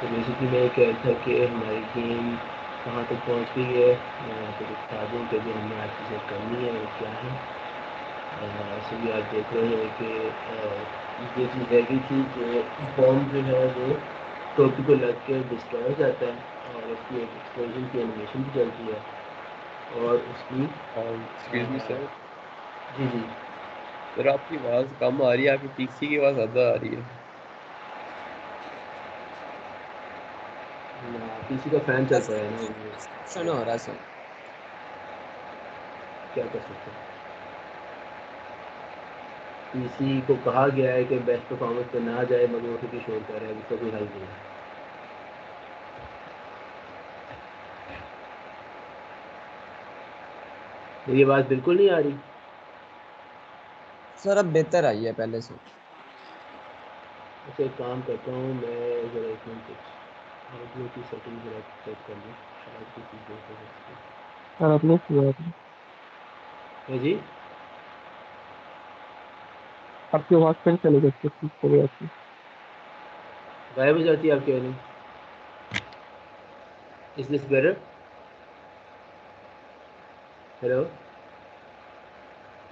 तो बेसिकली मैं ये कह रहा था कि हमारी गेम कहाँ तक पहुँच गई है, मैं आपको बता दूँ कि जो हमने आज चीज़ें करनी है वो क्या है। ऐसे भी आप देख रहे हैं कि ये चीज़ रह गई थी कि बॉम्ब जो है वो टोपी को लग के डिस्ट्रॉय हो जाता है और उसकी एक एक्सप्लोजन की एनिमेशन भी चलती है और उसकी एक्सक्यूज मी सर। जी जी सर आपकी आवाज़ कम आ रही है, आपकी पीसी की आवाज़ ज़्यादा आ रही है। पीसी का फ़ैन चलता है ना, डिस्क्रिप्शन हो रहा है सर। क्या कर सकते हैं। पीसी को कहा गया है कि बेस्ट परफॉर्मेंस पे ना जाए मगर वो फिर शोर कर रहा है, इसका कोई हल नहीं है। मेरी आवाज़ बिल्कुल नहीं आ रही। सर अब बेहतर आई है पहले से। अच्छा एक काम करता हूँ मैं, ज़रा एक मिनट आउटलुक की सेटिंग ज़रा चेक कर लूँ, शायद कुछ चीज़ हो सकती है। सर आपने किया आपने है जी आपकी आवाज फिर चली गई थी, ठीक हो गई आपकी। गायब हो जाती है आपकी वाली। Is this better? हेलो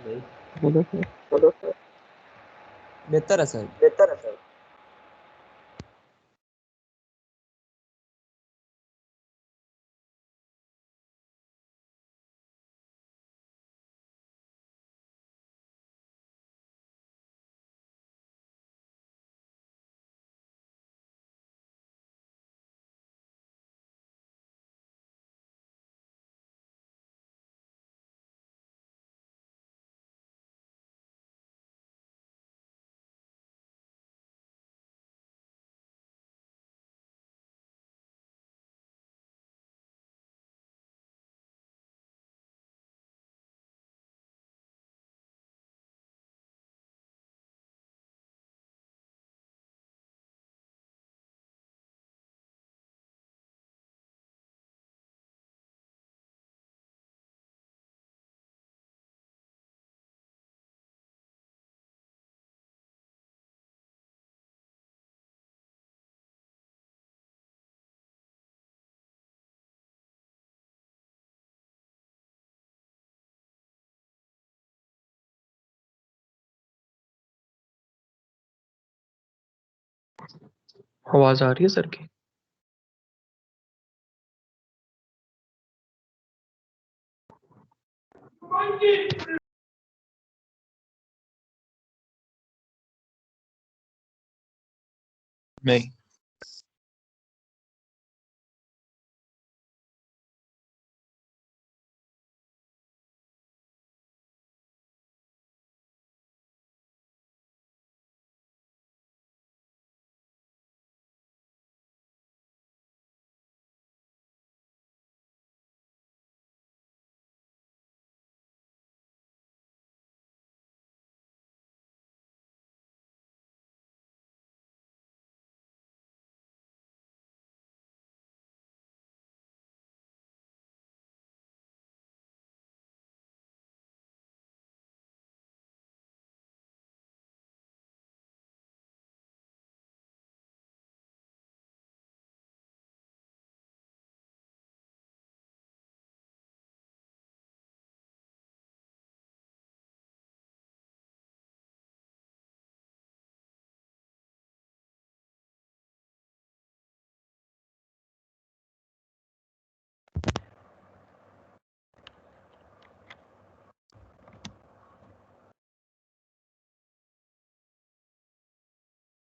नहीं। बोलो सर। बेहतर है सर। बेहतर है सर। आवाज आ रही है सर की? नहीं।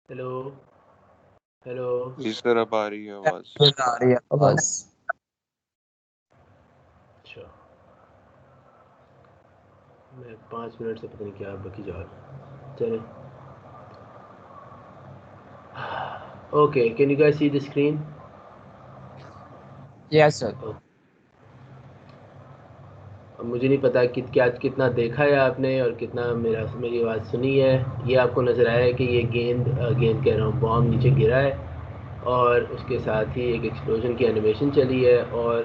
Hello hello. जी सर, अब आ रही है आवाज़। आ रही है आवाज। अच्छा मैं 5 मिनट से पता नहीं क्या बकी जा रहा। चलें। Okay, can you guys see the screen? Yes sir. अब मुझे नहीं पता क्या कितना देखा है आपने और कितना मेरी आवाज़ सुनी है। ये आपको नज़र आया है कि ये गेंद कह रहा हूँ, बॉम्ब नीचे गिरा है और उसके साथ ही एक एक्सप्लोजन की एनिमेशन चली है और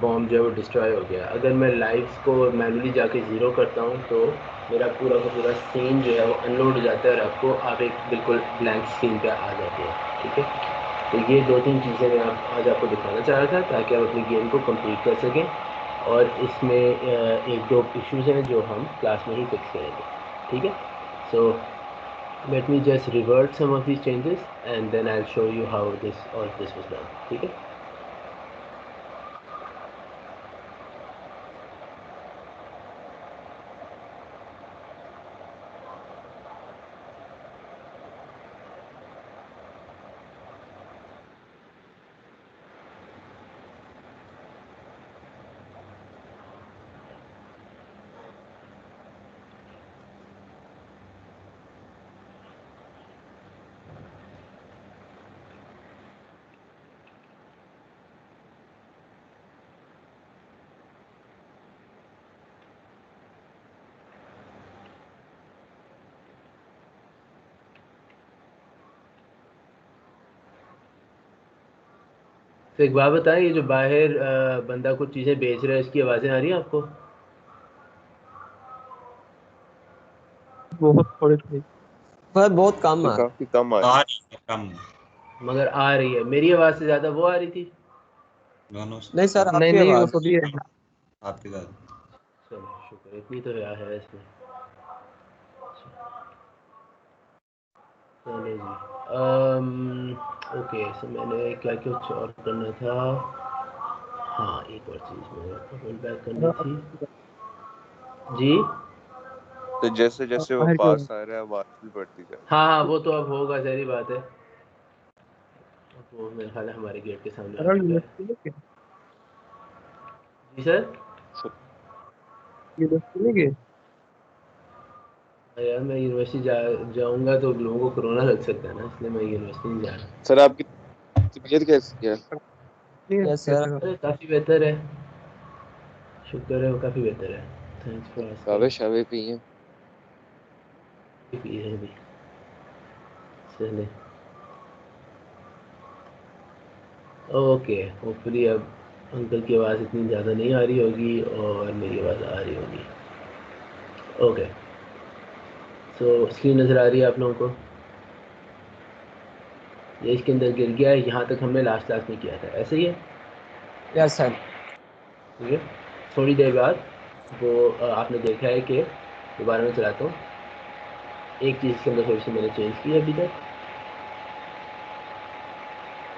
बॉम्ब जो है वो डिस्ट्रॉय हो गया। अगर मैं लाइट्स को मैनुअली जाके ज़ीरो करता हूँ तो मेरा पूरा का पूरा सीन जो है वो अनलोड हो जाता है और आप एक बिल्कुल ब्लैंक स्क्रीन पे आ जाते हैं। ठीक है। तो ये 2-3 चीज़ें मैं आज आपको दिखाना चाह रहा था ताकि आप अपनी गेम को कंप्लीट कर सकें, और इसमें 1-2 इश्यूज़ हैं जो हम क्लास में ही फिक्स करेंगे, ठीक है। So let me just revert some of these changes and then I will show you how this was done, ठीक है। तो एक बात बताएं, ये जो बाहर बंदा कुछ चीज़ें बेच रहा है, इसकी आवाज़ें आ रही हैं आपको? बहुत थोड़ी थोड़ी। पर बहुत कम तो आ काफी कम आ रही है। कम मगर आ रही है। मेरी आवाज़ से ज़्यादा वो आ रही थी। दोनों नहीं सर, नहीं आपकी नहीं, वो आवाज थोड़ी है। आपके साथ चलो शुक्र, इतनी तो है इसमें। चलो जी, ओके। सो मैंने क्या कुछ और करना था? हाँ, एक और चीज़ मैंने रोल बैक करनी थी जी। तो जैसे जैसे वो बाहर की पास आवाज। आ रहा है आवाज भी बढ़ती जा हाँ हाँ, वो तो अब होगा, ज़ाहिर बात है। अब वो मेरे ख्याल है हमारे गेट के सामने आ सर चुका है। यूनिवर्सिटी में क्या? जी सर। रही। यूनिवर्सिटी में गए? यार मैं यूनिवर्सिटी जाऊँगा तो लोगों को कोरोना लग सकता है ना, इसलिए मैं यूनिवर्सिटी नहीं जा रहा। सर आपकी तबीयत कैसी है? नहीं है, यस सर। कैसे हो? अरे काफ़ी बेहतर है, शुक्र है, वो काफ़ी बेहतर है। थैंक्स फॉर कावे आस्किंग। शावे पी हैं? पी है भी। चले ओके, होपफुली अब अंकल की आवाज़ इतनी ज़्यादा नहीं आ रही होगी और मेरी आवाज़ आ रही होगी। ओके, सो स्क्रीन नज़र आ रही है आप लोगों को? ये इसके अंदर गिर गया है, यहाँ तक हमने लास्ट क्लास में किया था, ऐसे ही है, यस सर। ठीक है। थोड़ी देर बाद वो आपने देखा है कि दोबारा मैं चलाता हूँ, एक चीज़ इसके अंदर थोड़ी सी मैंने चेंज की है अभी तक,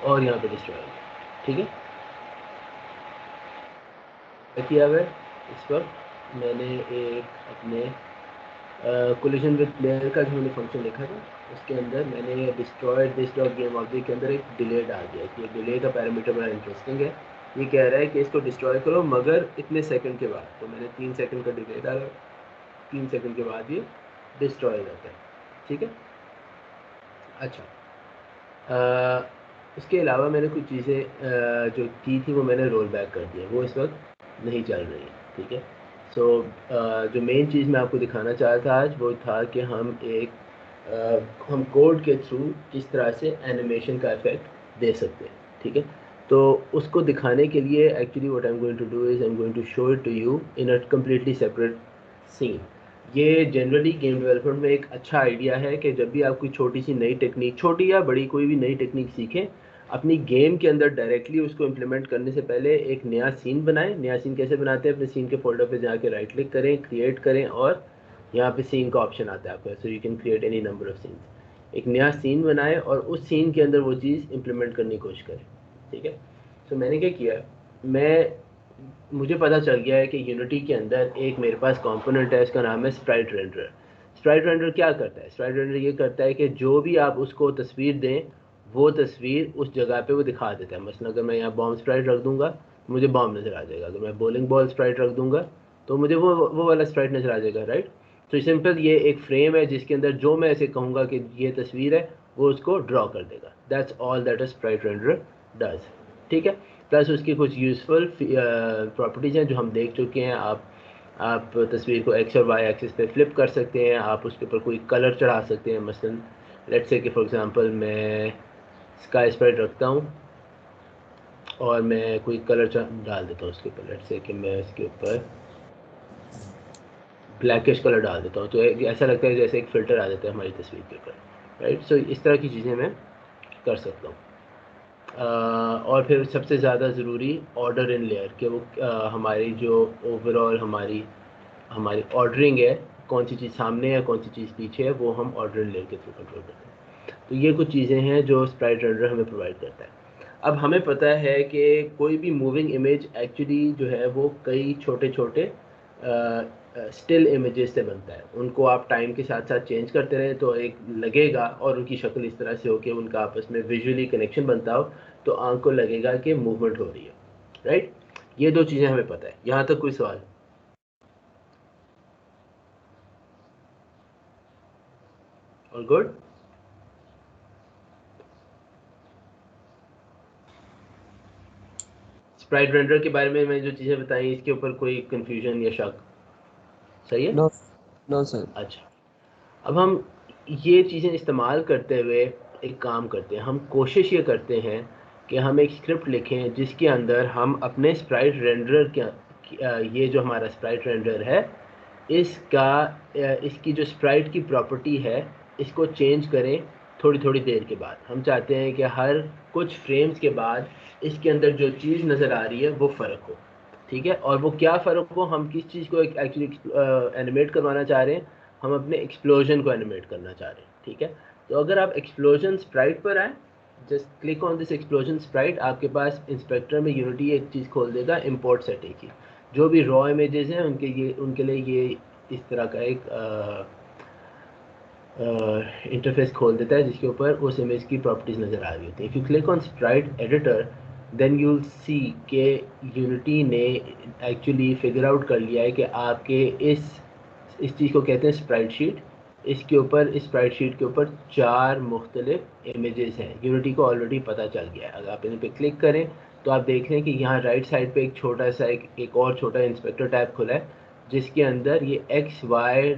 और यहाँ पे डिस्ट्रॉय हो गया, ठीक है। क्या किया हुआ है इस वक्त? मैंने एक अपने कोलिजन विद प्लेयर का जो मैंने फंक्शन लिखा था, उसके अंदर मैंने destroyed this dot game object के अंदर एक डिले डाल दिया कि डिले का पैरामीटर बड़ा इंटरेस्टिंग है। ये कह रहा है कि इसको डिस्ट्रॉय करो मगर इतने सेकंड के बाद, तो मैंने 3 सेकंड का डिले डाला, 3 सेकंड के बाद ये डिस्ट्रॉय हो जाता है, ठीक है। अच्छा, उसके अलावा मैंने कुछ चीज़ें जो की थी वो मैंने रोल बैक कर दिया, वो इस वक्त नहीं चल रही है, ठीक है। सो जो मेन चीज़ मैं आपको दिखाना चाह रहा था आज वो था कि हम कोड के थ्रू किस तरह से एनिमेशन का इफेक्ट दे सकते हैं, ठीक है। तो उसको दिखाने के लिए actually what I am going to do is I am going to show it to you in a completely separate scene. ये जनरली गेम डेवलपमेंट में एक अच्छा आइडिया है कि जब भी आप कोई छोटी सी नई टेक्निक, छोटी या बड़ी कोई भी नई टेक्निक सीखें, अपनी गेम के अंदर डायरेक्टली उसको इम्प्लीमेंट करने से पहले एक नया सीन बनाएं। नया सीन कैसे बनाते हैं? अपने सीन के फोल्डर पे जाके राइट क्लिक करें, क्रिएट करें, और यहाँ पे सीन का ऑप्शन आता है आपको, so you can create any number of scenes. एक नया सीन बनाएं और उस सीन के अंदर वो चीज़ इम्प्लीमेंट करने की कोशिश करें, ठीक है। तो मैंने क्या किया, मुझे पता चल गया है कि यूनिटी के अंदर एक मेरे पास कंपोनेंट है, इसका नाम है स्प्राइट रेंडर। स्प्राइट रेंडर क्या करता है? स्प्राइट रेंडर ये करता है कि जो भी आप उसको तस्वीर दें, वो तस्वीर उस जगह पे वो दिखा देता है। मसलन अगर मैं यहाँ बॉम्ब स्प्राइट रख दूंगा, मुझे बॉम्ब नज़र आ जाएगा। अगर मैं बॉलिंग बॉल स्प्राइट रख दूंगा तो मुझे वो वाला स्प्राइट नज़र आ जाएगा, राइट। तो सिंपल ये एक फ्रेम है जिसके अंदर जो मैं ऐसे कहूँगा कि ये तस्वीर है, वो उसको ड्रॉ कर देगा। That's all that a Sprite render does, ठीक है। प्लस उसकी कुछ यूज़फुल प्रॉपर्टीज़ हैं जो हम देख चुके हैं। आप तस्वीर को एक्स और वाई एक्सिस पे फ्लिप कर सकते हैं, आप उसके ऊपर कोई कलर चढ़ा सकते हैं। मसलन लेट्स से कि फॉर एग्जांपल मैं स्काई स्प्राइट रखता हूँ और मैं कोई कलर डाल देता हूँ उसके ऊपर। लेट्स से कि मैं इसके ऊपर ब्लैकिश कलर डाल देता हूँ, तो ऐसा लगता है जैसे एक फ़िल्टर आ जाता है हमारी तस्वीर के ऊपर, राइट। सो इस तरह की चीज़ें मैं कर सकता हूँ। और फिर सबसे ज़्यादा ज़रूरी ऑर्डर इन लेयर कि वो हमारी जो ओवरऑल हमारी ऑर्डरिंग है, कौन सी चीज़ सामने है कौन सी चीज़ पीछे है, वो हम ऑर्डर इन लेयर के थ्रू कंट्रोल करते हैं। तो ये कुछ चीज़ें हैं जो स्प्राइट रेंडर हमें प्रोवाइड करता है। अब हमें पता है कि कोई भी मूविंग इमेज एक्चुअली जो है वो कई छोटे छोटे स्टिल इमेजेस से बनता है। उनको आप टाइम के साथ साथ चेंज करते रहे तो एक लगेगा, और उनकी शक्ल इस तरह से हो कि उनका आपस में विजुअली कनेक्शन बनता हो, तो आंख को लगेगा कि मूवमेंट हो रही है, राइट। ये दो चीज़ें हमें पता है। यहाँ तक कोई सवाल? All good? स्प्राइट रेंडर के बारे में मैंने जो चीज़ें बताई, इसके ऊपर कोई कंफ्यूजन या शक? सही है? No no sir. अच्छा, अब हम ये चीज़ें इस्तेमाल करते हुए एक काम करते हैं। हम कोशिश ये करते हैं कि हम एक स्क्रिप्ट लिखें जिसके अंदर हम अपने स्प्राइट रेंडर ये जो हमारा स्प्राइट रेंडर है, इसकी जो स्प्राइट की प्रॉपर्टी है, इसको चेंज करें थोड़ी थोड़ी देर के बाद। हम चाहते हैं कि हर कुछ फ्रेम्स के बाद इसके अंदर जो चीज़ नज़र आ रही है वो फ़र्क हो, ठीक है। और वो क्या फ़र्क हो, हम किस चीज़ को एक्चुअली एनिमेट करवाना चाह रहे हैं, हम अपने एक्सप्लोजन को एनिमेट करना चाह रहे हैं, ठीक है। तो अगर आप एक्सप्लोजन स्प्राइट पर आए, just click on this explosion Sprite, आपके पास इंस्पेक्टर में यूनिटी एक चीज़ खोल देगा, इंपोर्ट सेटिंग की। जो भी रॉ इमेजेस हैं उनके लिए ये इस तरह का एक इंटरफेस खोल देता है जिसके ऊपर उस इमेज की प्रॉपर्टीज़ नज़र आ रही होती है। If you click on sprite editor, then you will see के यूनिटी ने एक्चुअली फिगर आउट कर लिया है कि आपके इस चीज़ को कहते हैं स्प्राइट शीट। इसके ऊपर, इस स्प्राइट शीट के ऊपर 4 मुख्तलिफ इमेजेस हैं। यूनिटी को ऑलरेडी पता चल गया है। अगर आप इन पर क्लिक करें तो आप देख लें कि यहाँ राइट साइड पे एक छोटा सा एक और छोटा इंस्पेक्टर टैब खुला है, जिसके अंदर ये एक्स वाई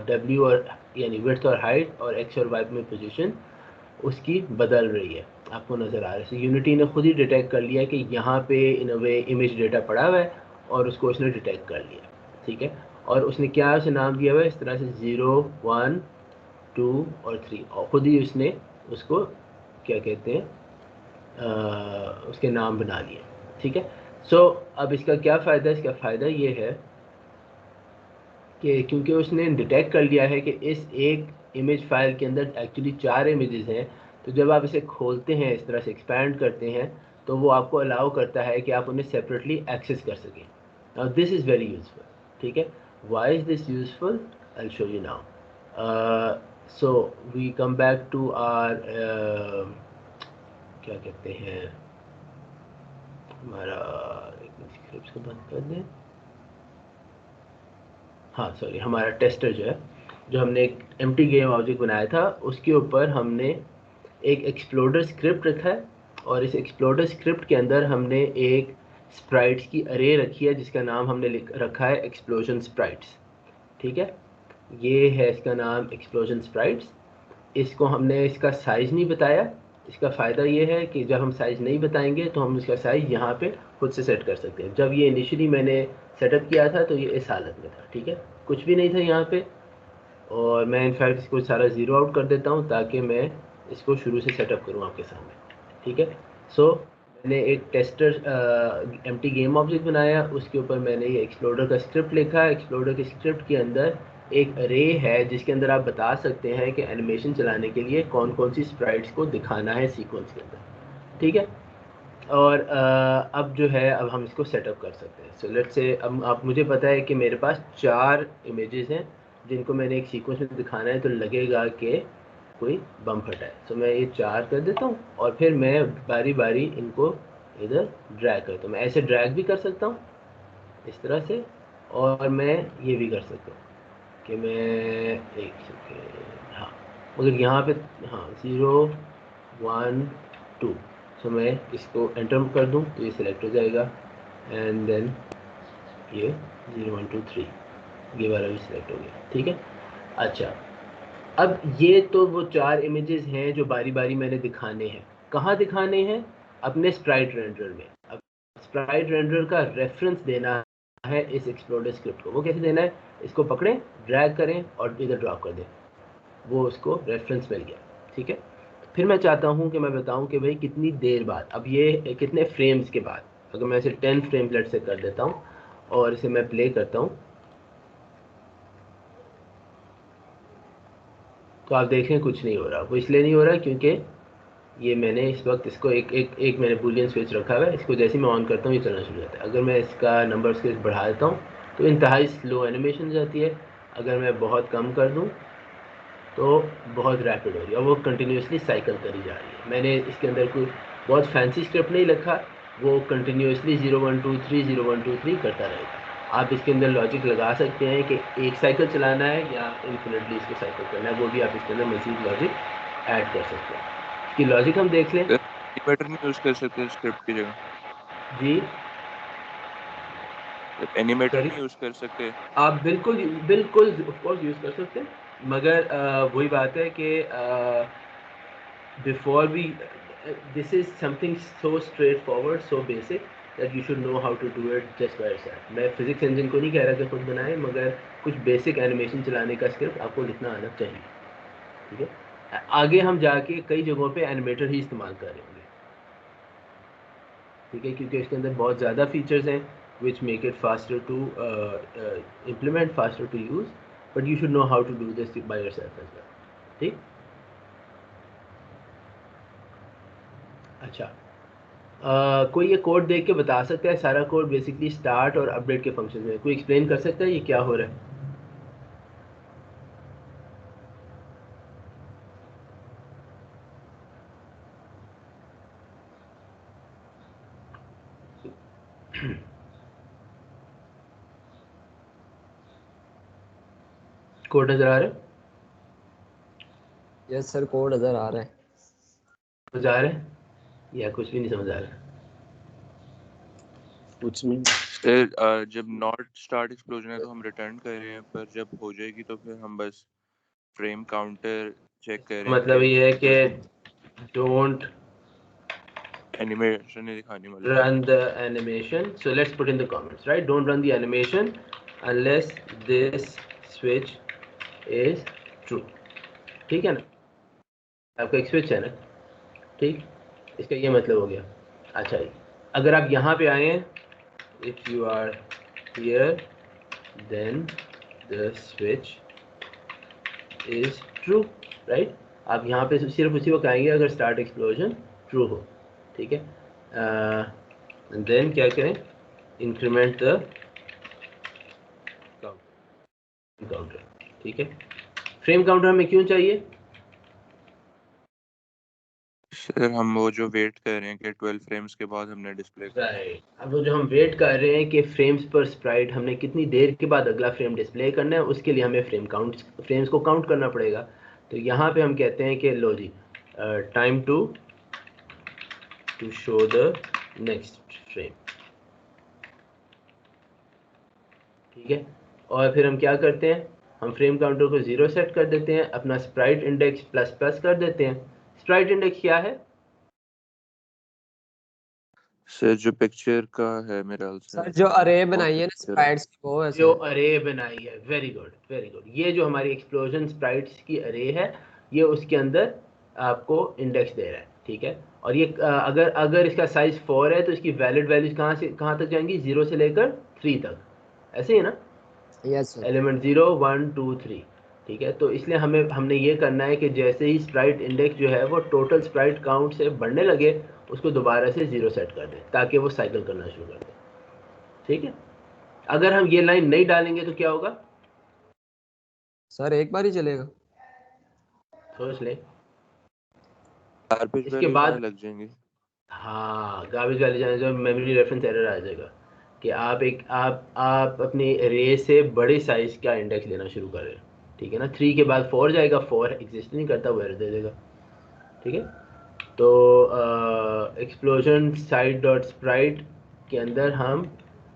डब्ल्यू और यानी विड्थ और हाइट और एक्स और वाई में पोजीशन उसकी बदल रही है, आपको नज़र आ रहा है। तो यूनिटी ने खुद ही डिटेक्ट कर लिया कि यहाँ पे इन अ वे इमेज डेटा पड़ा हुआ है, और उसको उसने डिटेक्ट कर लिया, ठीक है। और उसने क्या उसे नाम दिया हुआ है इस तरह से 0 1 2 और 3, और ख़ुद ही उसने उसको क्या कहते हैं उसके नाम बना लिए, ठीक है। सो अब इसका क्या फ़ायदा है? इसका फ़ायदा ये है कि क्योंकि उसने डिटेक्ट कर लिया है कि इस एक इमेज फाइल के अंदर एक्चुअली 4 इमेजेस हैं, तो जब आप इसे खोलते हैं, इस तरह से एक्सपैंड करते हैं, तो वो आपको अलाउ करता है कि आप उन्हें सेपरेटली एक्सेस कर सकें। Now this is very useful, ठीक है। Why is this useful? I will show you now. So we come back to our क्या कहते हैं, हमारा एक स्क्रिप्ट को बंद कर दें। हाँ सॉरी, हमारा टेस्टर जो है, जो हमने एक एम्प्टी गेम ऑब्जेक्ट बनाया था, उसके ऊपर हमने एक एक्सप्लोडर स्क्रिप्ट रखा है, और इस एक्सप्लोडर स्क्रिप्ट के अंदर हमने एक स्प्राइट्स की अरे रखी है जिसका नाम हमने रखा है एक्सप्लोजन स्प्राइट्स, ठीक है। ये है इसका नाम एक्सप्लोजन स्प्राइट्स। इसको हमने इसका साइज़ नहीं बताया। इसका फ़ायदा ये है कि जब हम साइज़ नहीं बताएंगे तो हम इसका साइज़ यहाँ पे खुद से सेट कर सकते हैं। जब ये इनिशियली मैंने सेटअप किया था तो ये इस हालत में था, ठीक है, कुछ भी नहीं था यहाँ पे। और मैं इनफैक्ट इसको सारा ज़ीरो आउट कर देता हूँ ताकि मैं इसको शुरू से सेटअप करूँ आपके सामने, ठीक है। सो मैंने एक टेस्टर एम्प्टी गेम ऑब्जेक्ट बनाया, उसके ऊपर मैंने ये एक्सप्लोडर का स्क्रिप्ट लिखा। एक्सप्लोडर के स्क्रिप्ट के अंदर एक अरे है जिसके अंदर आप बता सकते हैं कि एनिमेशन चलाने के लिए कौन कौन सी स्प्राइट्स को दिखाना है सीक्वेंस के अंदर, ठीक है। और अब जो है, अब हम इसको सेटअप कर सकते हैं। सो लेट्स से अब आप, मुझे पता है कि मेरे पास 4 इमेजेस हैं जिनको मैंने एक सीक्वेंस में दिखाना है, तो लगेगा कि कोई बम फटा है। तो मैं ये 4 कर देता हूँ, और फिर मैं बारी बारी इनको इधर ड्रैग करता हूँ। मैं ऐसे ड्रैग भी कर सकता हूँ इस तरह से, और मैं ये भी कर सकता हूँ कि मैं एक सेकेंड, हाँ, मगर यहाँ पे हाँ 0 1 2, सो मैं इसको एंटर कर दूँ तो ये सिलेक्ट हो जाएगा, एंड देन ये 0 1 2 3 ये वाला भी सिलेक्ट हो गया, ठीक है। अच्छा, अब ये तो वो 4 इमेजेस हैं जो बारी बारी मैंने दिखाने हैं। कहाँ दिखाने हैं? अपने स्प्राइट रेंडर में। अब स्प्राइट रेंडर का रेफरेंस देना है इस एक्सप्लोडर स्क्रिप्ट को। वो कैसे देना है? इसको पकड़ें, ड्रैग करें और इधर ड्रॉप कर दें, वो उसको रेफरेंस मिल गया, ठीक है। फिर मैं चाहता हूँ कि मैं बताऊँ कि भाई कितनी देर बाद, अब ये कितने फ्रेम्स के बाद, अगर मैं इसे 10 फ्रेम लेट से कर देता हूँ और इसे मैं प्ले करता हूँ, तो आप देखें कुछ नहीं हो रहा। वो इसलिए नहीं हो रहा क्योंकि ये मैंने इस वक्त इसको एक मैंने बूलियन स्विच रखा हुआ है, इसको जैसे ही मैं ऑन करता हूँ ये चलना शुरू हो जाता है। अगर मैं इसका नंबर स्विच बढ़ा देता हूँ तो इंतहाई स्लो एनिमेशन हो जाती है, अगर मैं बहुत कम कर दूँ तो बहुत रैपिड हो रही है और वो कंटिन्यूसली साइकिल करी जा रही है। मैंने इसके अंदर कोई बहुत फैंसी स्क्रिप्ट नहीं लिखा, वो कंटिन्यूसली 0 1 2 3 0 1 2 3 करता रहेगा। आप इसके अंदर लॉजिक लगा सकते हैं कि एक साइकिल चलाना है या इन्फिनिटली इसको साइकिल करना है, वो भी आप इसके अंदर मज़ीद लॉजिक ऐड कर सकते हैं। इसकी लॉजिक हम देख लें। एनिमेटर नहीं यूज कर सकते स्क्रिप्ट की जगह? जी एनिमेटर सॉरी, नहीं यूज कर सकते? आप बिल्कुल बिल्कुल ऑफ कोर्स यूज़ कर सकते हैं, मगर वही बात है कि before we this is something so straightforward, so basic that you should know how to do it just by yourself. मैं फिजिक्स इंजन को नहीं कह रहा कि खुद बनाएं, मगर कुछ बेसिक एनिमेशन चलाने का स्क्रिप्ट आपको लिखना आना चाहिए, ठीक है। आगे हम जाके कई जगहों पे एनिमेटर ही इस्तेमाल कर रहे होंगे, ठीक है, क्योंकि इसके अंदर बहुत ज़्यादा फीचर्स हैं which make it faster to implement, faster to use, but you should know how to do this by yourself as well, ठीक। अच्छा, कोई ये कोड देख के बता सकता है, सारा कोड बेसिकली स्टार्ट और अपडेट के फंक्शन में, कोई एक्सप्लेन कर सकता है ये क्या हो रहा है? कोड नजर आ रहा है? यस सर, कोड नजर आ रहा है। समझ आ रहा है या कुछ भी नहीं समझ आ रहा? कुछ नहीं। सर जब नॉट स्टार्ट एक्सप्लोजन है तो हम रिटर्न कर रहे हैं, पर जब हो जाएगी तो फिर हम बस फ्रेम काउंटर चेक कर रहे हैं मतलब कि ये है कि डोंट एनिमेशन नहीं दिखानी, मतलब run the animation, so let's put in the comments, right? Don't run the animation unless this switch is true, ठीक है ना? आपका एक स्विच है ना, ठीक, इसका ये मतलब हो गया। अच्छा, अगर आप यहाँ पे आए हैं, if you are here then the switch is true, right? आप यहाँ पे सिर्फ उसी वक्त आएंगे अगर स्टार्ट एक्सप्लोजन ट्रू हो, ठीक है। देन क्या करें, इंक्रीमेंट द काउंटर, ठीक है। फ्रेम काउंटर हमें क्यों चाहिए? सर हम वो जो वेट कर रहे हैं कि 12 फ्रेम्स के बाद हमने डिस्प्ले राइट, अब वो जो हम वेट कर रहे हैं कि फ्रेम्स पर स्प्राइट हमने कितनी देर के बाद अगला फ्रेम डिस्प्ले करना है, उसके लिए हमें फ्रेम्स को काउंट करना पड़ेगा। तो यहाँ पे हम कहते हैं कि लो जी, time to show the next frame, ठीक है। और फिर हम क्या करते हैं, हम फ्रेम काउंटर को 0 सेट कर देते हैं, अपना स्प्राइट इंडेक्स ++ कर देते हैं। स्प्राइट इंडेक्स क्या है? सर जो पिक्चर का है मेरे ख्याल से, सर जो अरे बनाई है ना स्प्राइट्स की, वो जो ऐसे अरे बनाई है, वेरी गुड वेरी गुड। ये जो हमारी एक्सप्लोजन स्प्राइट्स की अरे है, ये उसके अंदर आपको इंडेक्स दे रहा है, ठीक है। और ये अगर अगर इसका साइज 4 है तो इसकी वैलिड वैल्यूज कहाँ तक जाएंगी? 0 से लेकर 3 तक, ऐसे ही है ना? Yes sir. एलिमेंट 0 1 2 3, ठीक है। तो इसलिए हमने ये करना है कि जैसे ही स्प्राइट इंडेक्स जो है वो टोटल स्प्राइट काउंट से बढ़ने लगे, उसको दोबारा से 0 सेट कर दें ताकि वो साइकिल करना शुरू कर दे, ठीक है। अगर हम ये लाइन नहीं डालेंगे तो क्या होगा? सर एक बार ही चलेगा। सोच लें। गार्बेज इसके वैल्यूज आने बाद लग जाएंगी। हाँ, गार्बेज वाले जाने से मेमोरी रेफरेंस एरर आ जाएगा कि आप अपने अरे से बड़े साइज का इंडेक्स लेना शुरू कर रहे हैं, ठीक है ना। 3 के बाद 4 जाएगा, 4 एग्जिस्ट नहीं करता, वो एरर दे देगा, ठीक है। तो एक्सप्लोजन साइड डॉट स्प्राइट के अंदर हम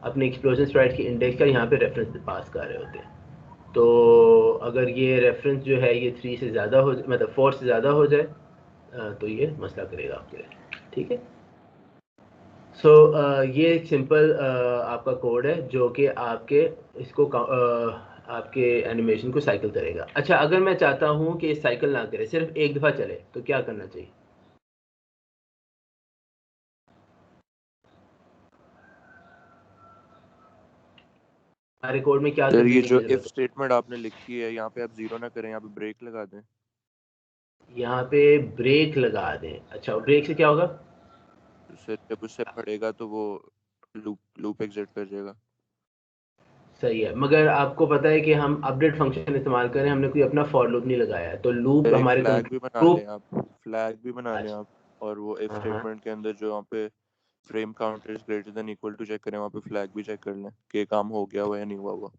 अपने एक्सप्लोजन स्प्राइट की इंडेक्स का यहाँ पे रेफरेंस पास कर रहे होते हैं। तो अगर ये रेफरेंस जो है ये 3 से ज़्यादा हो, मतलब 4 से ज़्यादा हो जाए, तो ये मसला करेगा आपके लिए, ठीक है। सो ये एक सिंपल आपका कोड है जो कि आपके इसको आपके एनिमेशन को साइकिल करेगा। अच्छा, अगर मैं चाहता हूँ कि साइकिल ना करे, सिर्फ एक दफ़ा चले, तो क्या करना चाहिए? हमारे कोड में क्या सर करने ये की जो जरूरत इफ है? स्टेटमेंट आपने लिखी है यहाँ पे आप जीरो ना करें, यहाँ पे ब्रेक लगा दें। यहाँ पे ब्रेक लगा दें। अच्छा, ब्रेक से क्या होगा? सर जब उससे पढ़ेगा तो वो लूप लूप एग्जिट कर जाएगा। सही है, मगर आपको पता है कि हम अपडेट फंक्शन इस्तेमाल करें, हमने कोई अपना फॉर लूप नहीं लगाया है, तो लूप सर एक हमारे फ्लैग भी बना लें लूप। आप, फ्लैग भी बना लें अच्छा, आप, और वो इफ हाँ हाँ। स्टेटमेंट के अंदर जो वहाँ पे frame counter is greater than equal to check करें, वहाँ पे फ्लैग भी चेक कर लें कि काम हो गया हुआ या नहीं हुआ हुआ।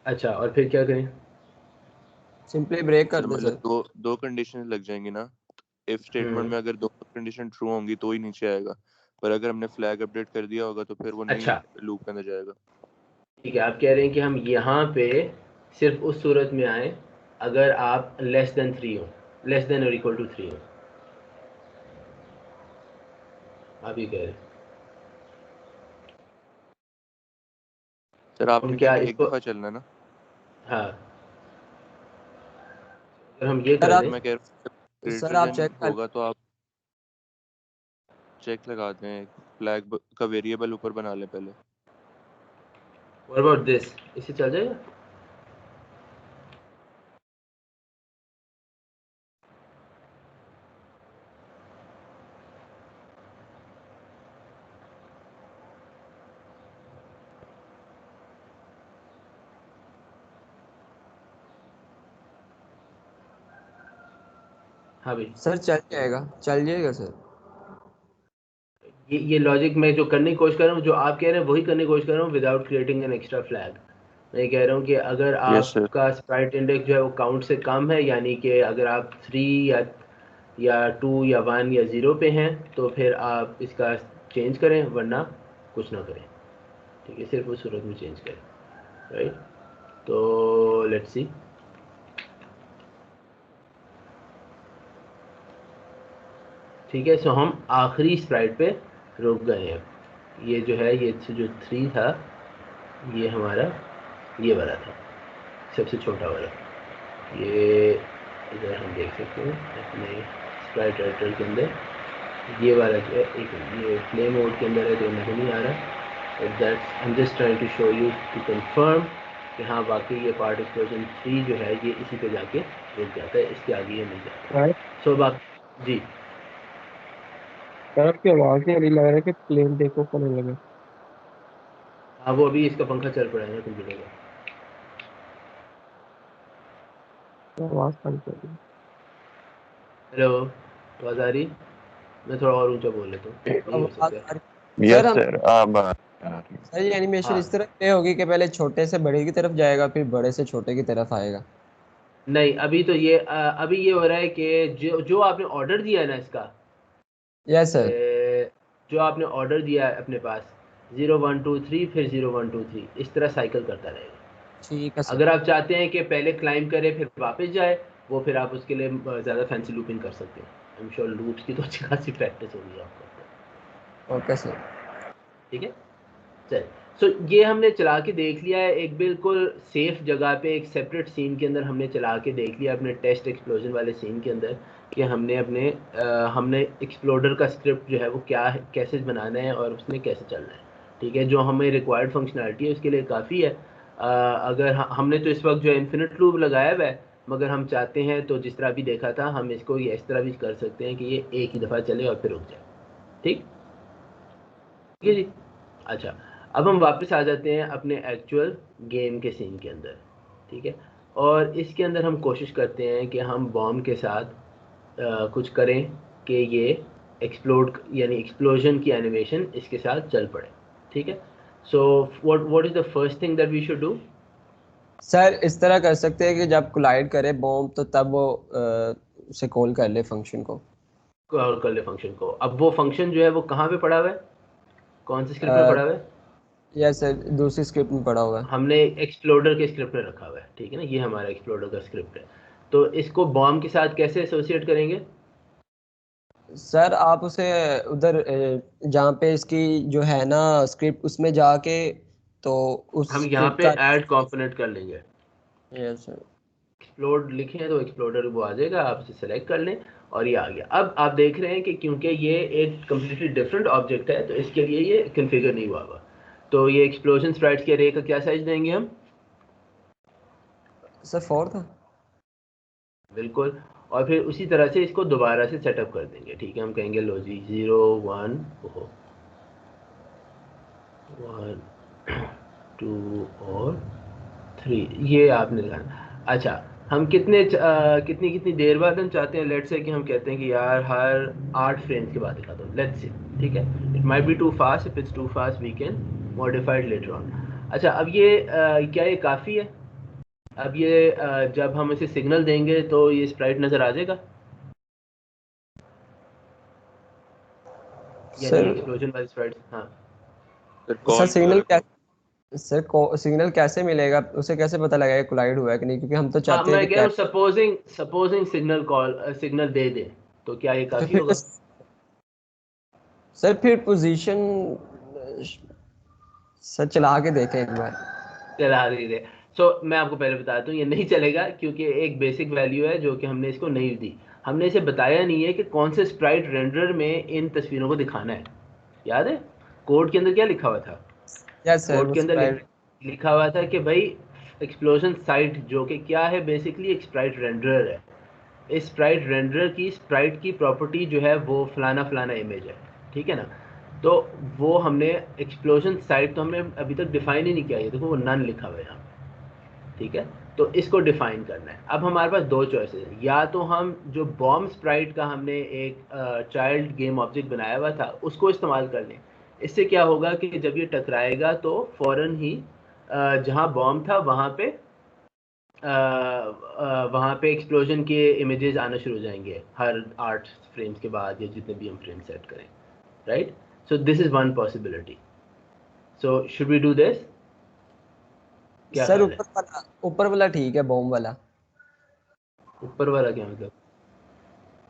अच्छा, और फिर क्या करें? सिंपली ब्रेक कर सर दे मतलब सर। दो दो कंडीशन लग जाएंगी ना। इफ स्टेटमेंट में अगर दोनों कंडीशन ट्रू होंगी तो ही नीचे आएगा, पर अगर हमने फ्लैग अपडेट कर दिया होगा तो फिर वो नहीं अच्छा, लूप के अंदर जाएगा। ठीक है, आप कह रहे हैं कि हम यहाँ पे सिर्फ उस सूरत में आए अगर आप लेस देन 3 हो, लेस देन और इक्वल टू 3 हो। आप ये कह रहे हैं। सर हम आपने कहा क्या कि एक इसको, दफा चलना ना। हाँ, अगर हम ये सर कर आप दें। मैं कह रहा हूँ सर ग्रेटर आप देन चेक कर। होगा तो आप चेक लगा दें, फ्लैग का वेरिएबल ऊपर बना लें पहले। व्हाट अबाउट दिस, इससे चल जाएगा? हाँ भाई, सर चल जाएगा सर। ये लॉजिक मैं जो करने की कोशिश कर रहा हूँ, जो आप कह रहे हैं वही करने की कोशिश कर रहा हूँ, without creating an extra flag. मैं कह रहा हूँ कि अगर यस सर। आपका स्प्राइट इंडेक्स जो है वो काउंट से कम है, यानी कि अगर आप 3 या 2 या 1 या 0 पे हैं, तो फिर आप इसका चेंज करें, वरना कुछ ना करें। ठीक है, सिर्फ उस सूरत में चेंज करें, राइट? तो लेट्स सी। ठीक है, सो हम आखिरी स्प्राइट पे रुक गए हैं। ये जो है, ये जो 3 था, ये हमारा ये वाला था, सबसे छोटा वाला। ये इधर हम देख सकते हैं अपने स्प्राइट राइटर के अंदर, ये वाला जो है, एक ये प्ले मोड के अंदर है जो नज़र नहीं आ रहा। That's I am just trying to show you to confirm कि हाँ वाकई ये पार्ट एक्सप्लोजन 3 जो है ये इसी पे जाके रुक जाता है, इसके आगे ये नहीं जाता। यार सो बात जी। यार, आपकी आवाज नहीं आ रही, लग रहा है कि प्लेन टेक ऑफ होने लगे। हाँ, वो अभी इसका पंखा चल पड़ा है ना कंप्यूटर का। आवाज कम कर रही हेलो, आवाज़ आ रही? मैं थोड़ा और ऊंचा बोल लेता हूँ, यही हो आवाज सकता आ है। रही सर। यस हम सर अब आ रही है। सर ये एनिमेशन हाँ, इस तरह प्ले होगी कि पहले छोटे से बड़े की तरफ जाएगा, फिर बड़े से छोटे की तरफ आएगा। नहीं, अभी तो ये अभी ये हो रहा है कि जो जो आपने ऑर्डर दिया है ना इसका, यस सर। जो आपने ऑर्डर दिया है अपने पास, 0 1 2 3 फिर 0 1 2 3, इस तरह साइकिल करता रहेगा। ठीक है सर। अगर आप चाहते हैं कि पहले क्लाइम करे फिर वापस जाए, वो फिर आप उसके लिए ज़्यादा फैंसी लूपिंग कर सकते हैं। आई एम श्योर लूप्स की तो अच्छी खासी प्रैक्टिस होगी आपको। Okay sir. ठीक है, चल। सो ये हमने चला के देख लिया है, एक बिल्कुल सेफ जगह पे, एक सेपरेट सीन के अंदर हमने चला के देख लिया अपने टेस्ट एक्सप्लोजन वाले सीन के अंदर, कि हमने एक्सप्लोडर का स्क्रिप्ट जो है वो क्या है, कैसे बनाना है और उसमें कैसे चलना है। ठीक है, जो हमें रिक्वायर्ड फंक्शनैलिटी है उसके लिए काफ़ी है। अगर हमने तो इस वक्त जो इन्फिनिट लूप लगाया हुआ है, मगर हम चाहते हैं तो जिस तरह भी देखा था हम इसको ये इस तरह भी कर सकते हैं कि ये एक ही दफ़ा चले और फिर रुक जाए। ठीक ठीक है जी। अच्छा, अब हम वापस आ जाते हैं अपने एक्चुअल गेम के सीन के अंदर। ठीक है, और इसके अंदर हम कोशिश करते हैं कि हम बॉम्ब के साथ कुछ करें कि ये एक्सप्लोड, यानी एक्सप्लोजन की एनिमेशन इसके साथ चल पड़े। ठीक है, so what is the first thing that we should do? Sir इस तरह कर सकते हैं कि जब कोलाइड करे बॉम्ब तो तब वो उसे कॉल कर ले फंक्शन को। कॉल कर ले फंक्शन को। अब वो फंक्शन जो है वो कहाँ पे पड़ा हुआ है, कौन सी स्क्रिप्ट में पड़ा हुआ है? यस सर, दूसरी स्क्रिप्ट में पड़ा हुआ है। हमने एक्सप्लोडर के स्क्रिप्ट में रखा हुआ है। ठीक है ना, ये हमारा एक्सप्लोडर का स्क्रिप्ट है। तो इसको बॉम्ब के साथ कैसे एसोसिएट करेंगे? सर आप उसे उधर जहाँ पे इसकी जो है ना स्क्रिप्ट उसमें जाके तो उस हम यहाँ स्क्रिप्ट पे का ऐड कंपोनेंट कर लेंगे। Yes sir. एक्सप्लोड लिखें तो एक्सप्लोडर वो आ जाएगा, आप इसे सेलेक्ट कर लें और ये आ गया। अब आप देख रहे हैं कि क्योंकि ये एक कम्प्लीटली डिफरेंट ऑब्जेक्ट है तो इसके लिए ये कन्फिगर नहीं हुआ हुआ। तो ये एक्सप्लोजन स्प्राइट्स के अरे का क्या साइज देंगे हम? सर 4 था। बिल्कुल। और फिर उसी तरह से इसको दोबारा से सेटअप कर देंगे। ठीक है, हम कहेंगे लो जी 0 1 1 2 और 3 ये आपने लगाना। अच्छा, हम कितनी कितनी देर बाद हम चाहते हैं? लेट्स से कि हम कहते हैं कि यार हर 8 फ्रेम्स के बाद दिखा दो, लेट्स से। ठीक है, it might be too fast, if it's too fast we can modify it later on. अच्छा, अब ये क्या ये काफ़ी है? अब ये जब हम इसे सिग्नल देंगे तो ये स्प्राइट नज़र आ जाएगा, यानी सर एक्सप्लोजन वाली स्प्राइट। हाँ सर सर कॉल सिग्नल करो। सिग्नल कैसे मिलेगा, उसे कैसे पता लगेगा कोलाइड हुआ है कि नहीं, क्योंकि हम तो हाँ, चाहते हैं मैं कि कह रहा हूँ सपोजिंग सिग्नल दे दें तो क्या ये तो काफ़ी फिर होगा? सर फिर पोजीशन सर चला के देखें एक बार। चला रही है। सो मैं आपको पहले बताता हूँ ये नहीं चलेगा, क्योंकि एक बेसिक वैल्यू है जो कि हमने इसको नहीं दी। हमने इसे बताया नहीं है कि कौन से स्प्राइट रेंडर में इन तस्वीरों को दिखाना है। याद है कोड के अंदर क्या लिखा हुआ था? यस सर कोड वो के अंदर स्प्राइट। लिखा हुआ था कि भाई एक्सप्लोजन साइट, जो कि क्या है बेसिकली एक स्प्राइट रेंडर है। इस स्प्राइट रेंडर की स्प्राइट की प्रॉपर्टी जो है वो फलाना फलाना इमेज है। ठीक है ना? तो वो हमने एक्सप्लोजन साइट तो हमने अभी तक डिफाइन ही नहीं किया है। देखो वो नन लिखा हुआ है यहाँ। ठीक है, तो इसको डिफाइन करना है। अब हमारे पास दो चॉइसेस है, या तो हम जो बॉम्ब स्प्राइट का हमने एक चाइल्ड गेम ऑब्जेक्ट बनाया हुआ था उसको इस्तेमाल कर लें। इससे क्या होगा कि जब ये टकराएगा तो फ़ौरन ही जहाँ बॉम्ब था वहाँ पे एक्सप्लोजन के इमेजेस आना शुरू हो जाएंगे हर 8 फ्रेम्स के बाद, या जितने भी हम फ्रेम सेट करें। Right, so this is one possibility. So should we do this? क्या सर ख्याल है? ऊपर वाला ठीक है, बॉम्ब वाला। ऊपर वाला क्या मतलब?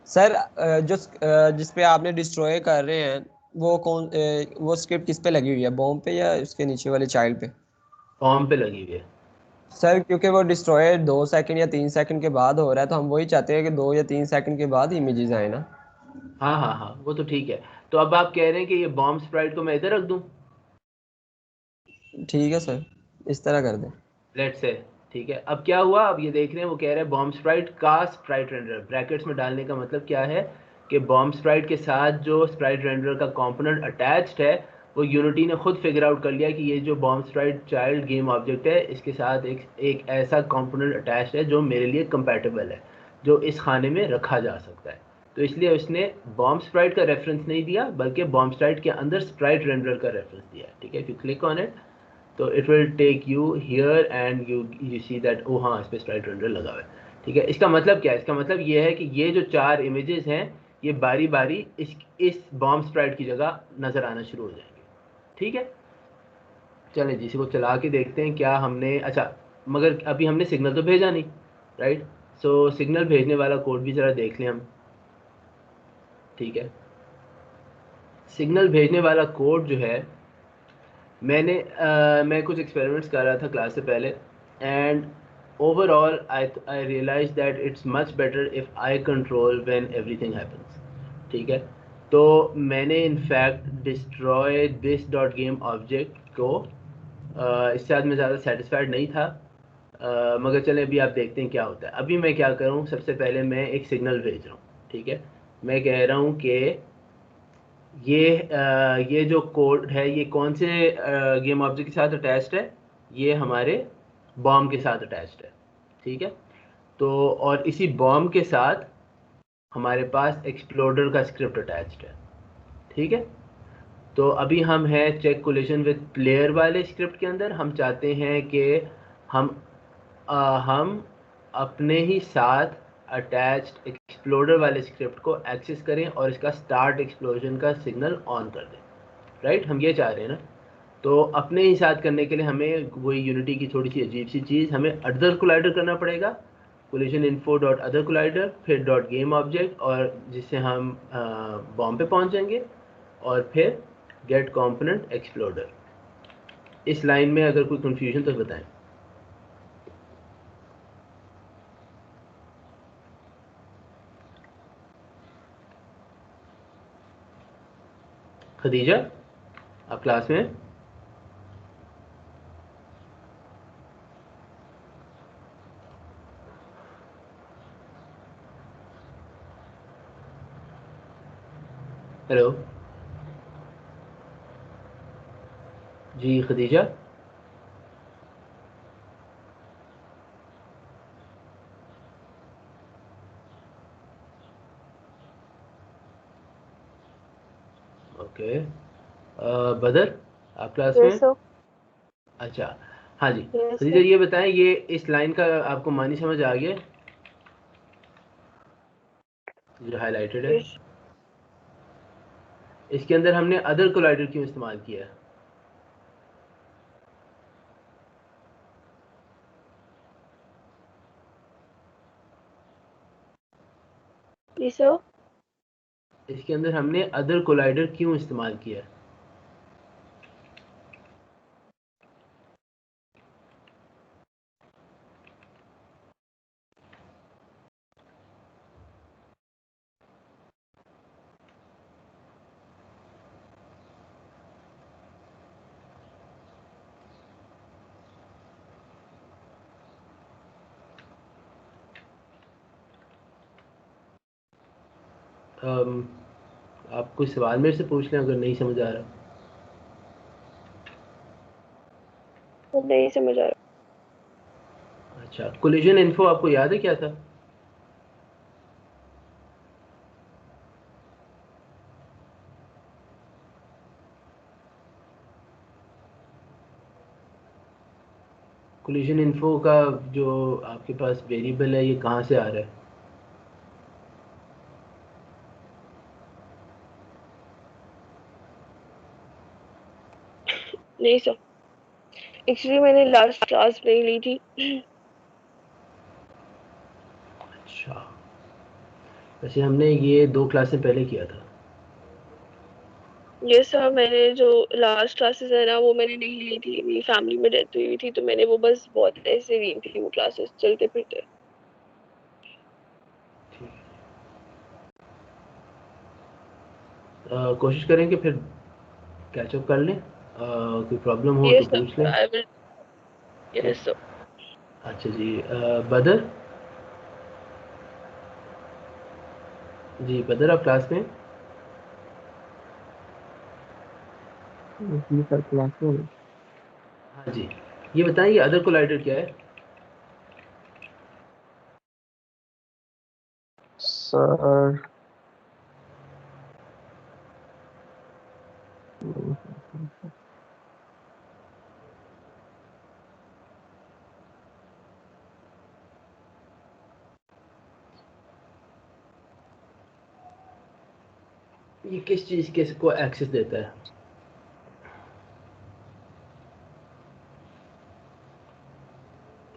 सर जिस पे आपने डिस्ट्रॉय कर रहे हैं वो वो स्क्रिप्ट किस पे लगी हुई है, बॉम्ब पे या उसके नीचे वाले चाइल्ड पे? फॉर्म पे लगी हुई है। सर क्योंकि वो डिस्ट्रॉय 2 सेकंड या 3 सेकंड के बाद हो रहा है, तो हम वही चाहते हैं कि 2 या 3 सेकंड के बाद इमेजेस आए ना। हाँ हाँ हाँ, वो तो ठीक है। तो अब आप कह रहे हैं कि ये बॉम्ब स्प्राइट को मैं इधर रख दूं? ठीक है सर, इस तरह कर दें। Let's say. ठीक है, अब क्या हुआ? अब ये देख रहे हैं वो कह रहे हैं बॉम्ब स्प्राइट का स्प्राइट रेंडर। ब्रैकेट्स में डालने का मतलब क्या है कि बॉम्ब स्प्राइट के साथ जो स्प्राइट रेंडर का कंपोनेंट अटैच्ड है वो यूनिटी ने खुद फिगर आउट कर लिया कि ये जो bomb Sprite child game object है इसके साथ एक ऐसा कंपोनेंट अटैच्ड है जो मेरे लिए कंपैटिबल है, जो इस खाने में रखा जा सकता है। तो इसलिए उसने बॉम्ब स्प्राइट का रेफरेंस नहीं दिया, बल्कि बॉम्ब स्प्राइट के अंदर स्प्राइट रेंडर का रेफरेंस दिया। ठीक है, if you click on it तो it will take you here and you see that ओ हाँ, इस पर स्प्राइट रेंडर लगा हुआ है। ठीक है, इसका मतलब क्या है? इसका मतलब ये है कि ये जो 4 इमेजेस हैं ये बारी बारी इस बॉम्ब स्प्राइट की जगह नज़र आना शुरू हो जाएंगे। ठीक है, चलें जी, इसी को चला के देखते हैं क्या हमने। अच्छा, मगर अभी हमने सिग्नल तो भेजा नहीं, राइट? सो सिग्नल भेजने वाला कोड भी ज़रा देख लें हम। ठीक है, सिग्नल भेजने वाला कोड जो है मैं कुछ एक्सपेरिमेंट्स कर रहा था क्लास से पहले, and overall I realise that it's much better if I control when everything happens. ठीक है, तो मैंने in fact destroy this dot game object को इससे आज मैं ज़्यादा सेटिस्फाइड नहीं था, मगर चलें अभी आप देखते हैं क्या होता है। अभी मैं क्या करूँ, सबसे पहले मैं एक सिग्नल भेज रहा हूँ। ठीक है, मैं कह रहा हूँ कि ये जो कोड है ये कौन से गेम ऑब्जेक्ट के साथ अटैच्ड है? ये हमारे बॉम्ब के साथ अटैच्ड है। ठीक है, तो और इसी बॉम्ब के साथ हमारे पास एक्सप्लोडर का स्क्रिप्ट अटैच्ड है। ठीक है, तो अभी हम हैं चेक कोलिजन विद प्लेयर वाले स्क्रिप्ट के अंदर। हम चाहते हैं कि हम हम अपने ही साथ अटैच्ड एक्सप्लोडर वाले स्क्रिप्ट को एक्सेस करें और इसका स्टार्ट एक्सप्लोजन का सिग्नल ऑन कर दें। राइट, हम ये चाह रहे हैं ना? तो अपने ही साथ करने के लिए हमें वही यूनिटी की थोड़ी सी अजीब सी चीज़, हमें अदर कोलाइडर करना पड़ेगा। Collision info dot other collider, फिर डॉट गेम ऑब्जेक्ट, और जिससे हम बॉम्ब पे पहुंच जाएंगे, और फिर गेट कंपोनेंट एक्सप्लोडर। इस लाइन में अगर कोई कंफ्यूजन तो बताएं। खदीजा, आप क्लास में हैं? हेलो जी खदीजा, ओके। बदर, आप क्लास में यस हैं? सर। अच्छा, हाँ जी। Yes Khadija sir. ये बताएं, ये इस लाइन का आपको मानी समझ आ गया जो हाईलाइटेड है? यस इसके अंदर हमने अदर कोलाइडर क्यों इस्तेमाल किया है? जी सर। इसके अंदर हमने अदर कोलाइडर क्यों इस्तेमाल किया है? आप कोई सवाल मेरे से पूछ लें अगर नहीं समझ आ रहा। नहीं समझ आ रहा। अच्छा, कोलिजन इन्फो आपको याद है क्या था? कोलिजन इन्फो का जो आपके पास वेरिएबल है ये कहाँ से आ रहा है? नहीं सर, एक्चुअली मैंने लास्ट क्लास नहीं ली थी। अच्छा, वैसे हमने ये 2 क्लासें पहले किया था। यस सर, मैंने जो लास्ट क्लासेस है ना वो मैंने नहीं ली थी, मेरी फैमिली में डेथ हुई थी तो मैंने वो बस बहुत ऐसे ली थी वो क्लासेस चलते फिरते। कोशिश करें कि फिर कैचअप कर लें, कोई प्रॉब्लम हो तो यस पूछ सर, लें। I will. Yes sir. अच्छा जी, बदर जी, बदर आप क्लास में? जी सर, क्लास में हूँ। हाँ जी, ये बताएं ये अदर कोलाइडर क्या है? सर ये किस चीज़ के को एक्सेस देता है?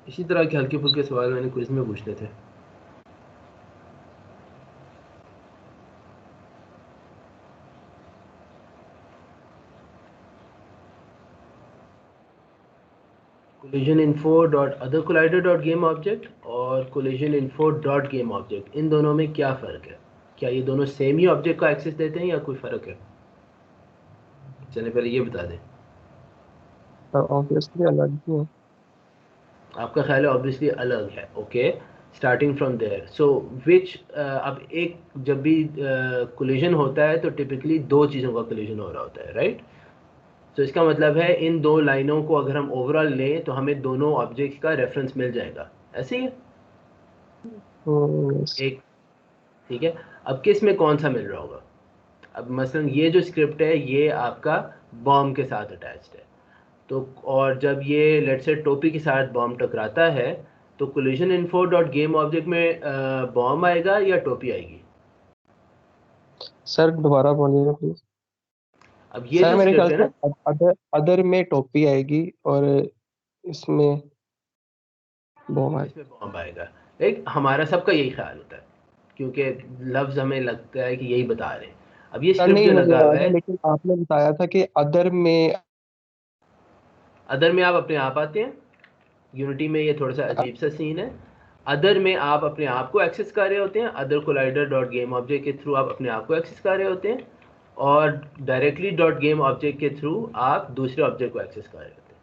इसी तरह के हल्के फुल्के सवाल मैंने क्विज में पूछने थे। collision info dot other collider dot game object और collision info dot game object, इन दोनों में क्या फ़र्क है? क्या ये दोनों सेम ही ऑब्जेक्ट को एक्सेस देते हैं या कोई फ़र्क है? चलिए पहले ये बता दें। ऑब्वियसली अलग ही है। आपका ख्याल है ऑब्वियसली अलग है, ओके। स्टार्टिंग फ्रॉम देयर, सो विच, अब एक जब भी कोलिजन होता है तो टिपिकली 2 चीज़ों का कोलिजन हो रहा होता है, राइट? तो इसका मतलब है इन 2 लाइनों को अगर हम ओवरऑल लें तो हमें दोनों ऑब्जेक्ट्स का रेफरेंस मिल जाएगा, ऐसे ही है? yes। एक, ठीक है। अब किस में कौन सा मिल रहा होगा? अब मसलन ये जो स्क्रिप्ट है ये आपका बॉम्ब के साथ अटैच्ड है, तो और जब ये लेट्स से टोपी के साथ बॉम्ब टकराता है तो collision info dot game object में बॉम्ब आएगा या टोपी आएगी? सर दोबारा बोलिएगा प्लीज। अब ये सर जो मेरे स्क्रिप्ट ख्याल है से ना, अदर अदर में टोपी आएगी और इसमें बॉम आएगा। इसमें बॉम्ब आएगा। एक हमारा सबका यही ख्याल होता है क्योंकि लफ्ज़ हमें लगता है कि यही बता रहे हैं। अब ये सर स्क्रिप्ट नहीं, जो मुझे लगा हुआ याद है है, लेकिन आपने बताया था कि अदर में। अदर में आप अपने आप आते हैं। यूनिटी में ये थोड़ा सा अजीब सा सीन है। अदर में आप अपने आप को एक्सेस कर रहे होते हैं, other collider dot game object के थ्रू आप अपने आप को एक्सेस कर रहे होते हैं। और डायरेक्टली डॉट गेम ऑब्जेक्ट के थ्रू आप दूसरे ऑब्जेक्ट को एक्सेस कर सकते हैं।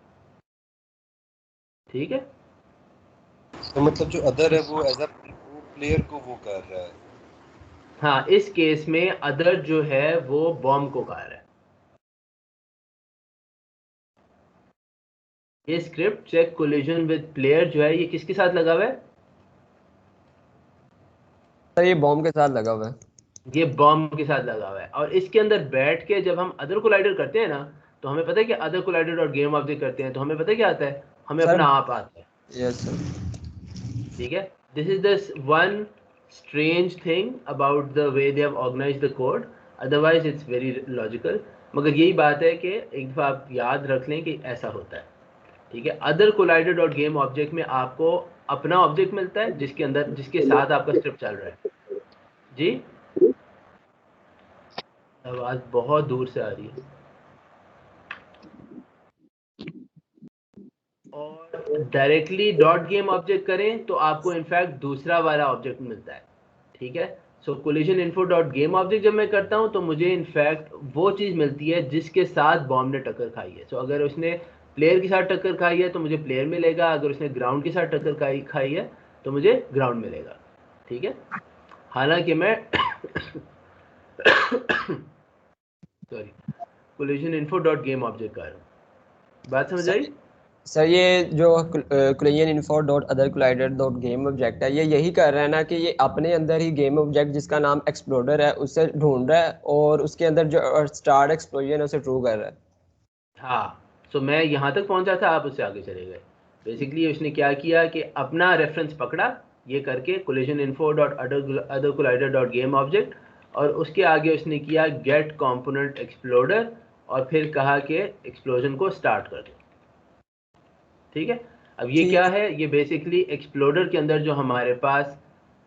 ठीक है, तो मतलब जो अदर है वो एज अ प्लेयर को वो कर रहा है। हाँ, इस केस में अदर जो है वो बॉम्ब को कह रहा है। ये script check collision with player जो है ये किसके साथ लगा हुआ है? सर ये बॉम्ब के साथ लगा हुआ है। ये बॉम्ब के साथ लगा हुआ है, और इसके अंदर बैठ के जब हम अदर कोलाइडर करते हैं ना, तो हमें पता है कि अदर कोलाइडर और गेम ऑब्जेक्ट करते हैं, तो हमें पता है क्या आता है, हमें सर अपना आप आता है। Yes sir. ठीक है, this is this one strange thing about the way they have organised the code, otherwise it's very logical. मगर यही बात है कि एक दफ़ा आप याद रख लें कि ऐसा होता है। ठीक है, other collider dot game object में आपको अपना ऑब्जेक्ट मिलता है जिसके अंदर जिसके साथ आपका स्क्रिप्ट चल रहा है। जी, आवाज़ बहुत दूर से आ रही है। और डायरेक्टली डॉट गेम ऑब्जेक्ट करें तो आपको इनफैक्ट दूसरा वाला ऑब्जेक्ट मिलता है। ठीक है, so collision info dot game object जब मैं करता हूं तो मुझे इनफैक्ट वो चीज़ मिलती है जिसके साथ बॉम्ब ने टक्कर खाई है। सो अगर उसने प्लेयर के साथ टक्कर खाई है तो मुझे प्लेयर मिलेगा, अगर उसने ग्राउंड के साथ टक्कर खाई है तो मुझे ग्राउंड मिलेगा। ठीक है, हालांकि मैं sorry collision info dot game object कर रहा हूँ। बात समझ आई? सर ये जो collision info dot other collider dot game object है, ये यही कर रहा है ना कि ये अपने अंदर ही गेम ऑब्जेक्ट जिसका नाम एक्सप्लोडर है उसे ढूंढ रहा है और उसके अंदर जो स्टार्ट एक्सप्लोजन है उसे ट्रू कर रहा है। हाँ, सो मैं यहाँ तक पहुँचा था, आप उससे आगे चले गए। बेसिकली उसने क्या किया कि अपना रेफरेंस पकड़ा ये करके collision info dot other collider dot game object, और उसके आगे उसने किया गेट कंपोनेंट एक्सप्लोडर, और फिर कहा कि एक्सप्लोजन को स्टार्ट कर दो। ठीक है, अब ये क्या है, ये बेसिकली एक्सप्लोडर के अंदर जो हमारे पास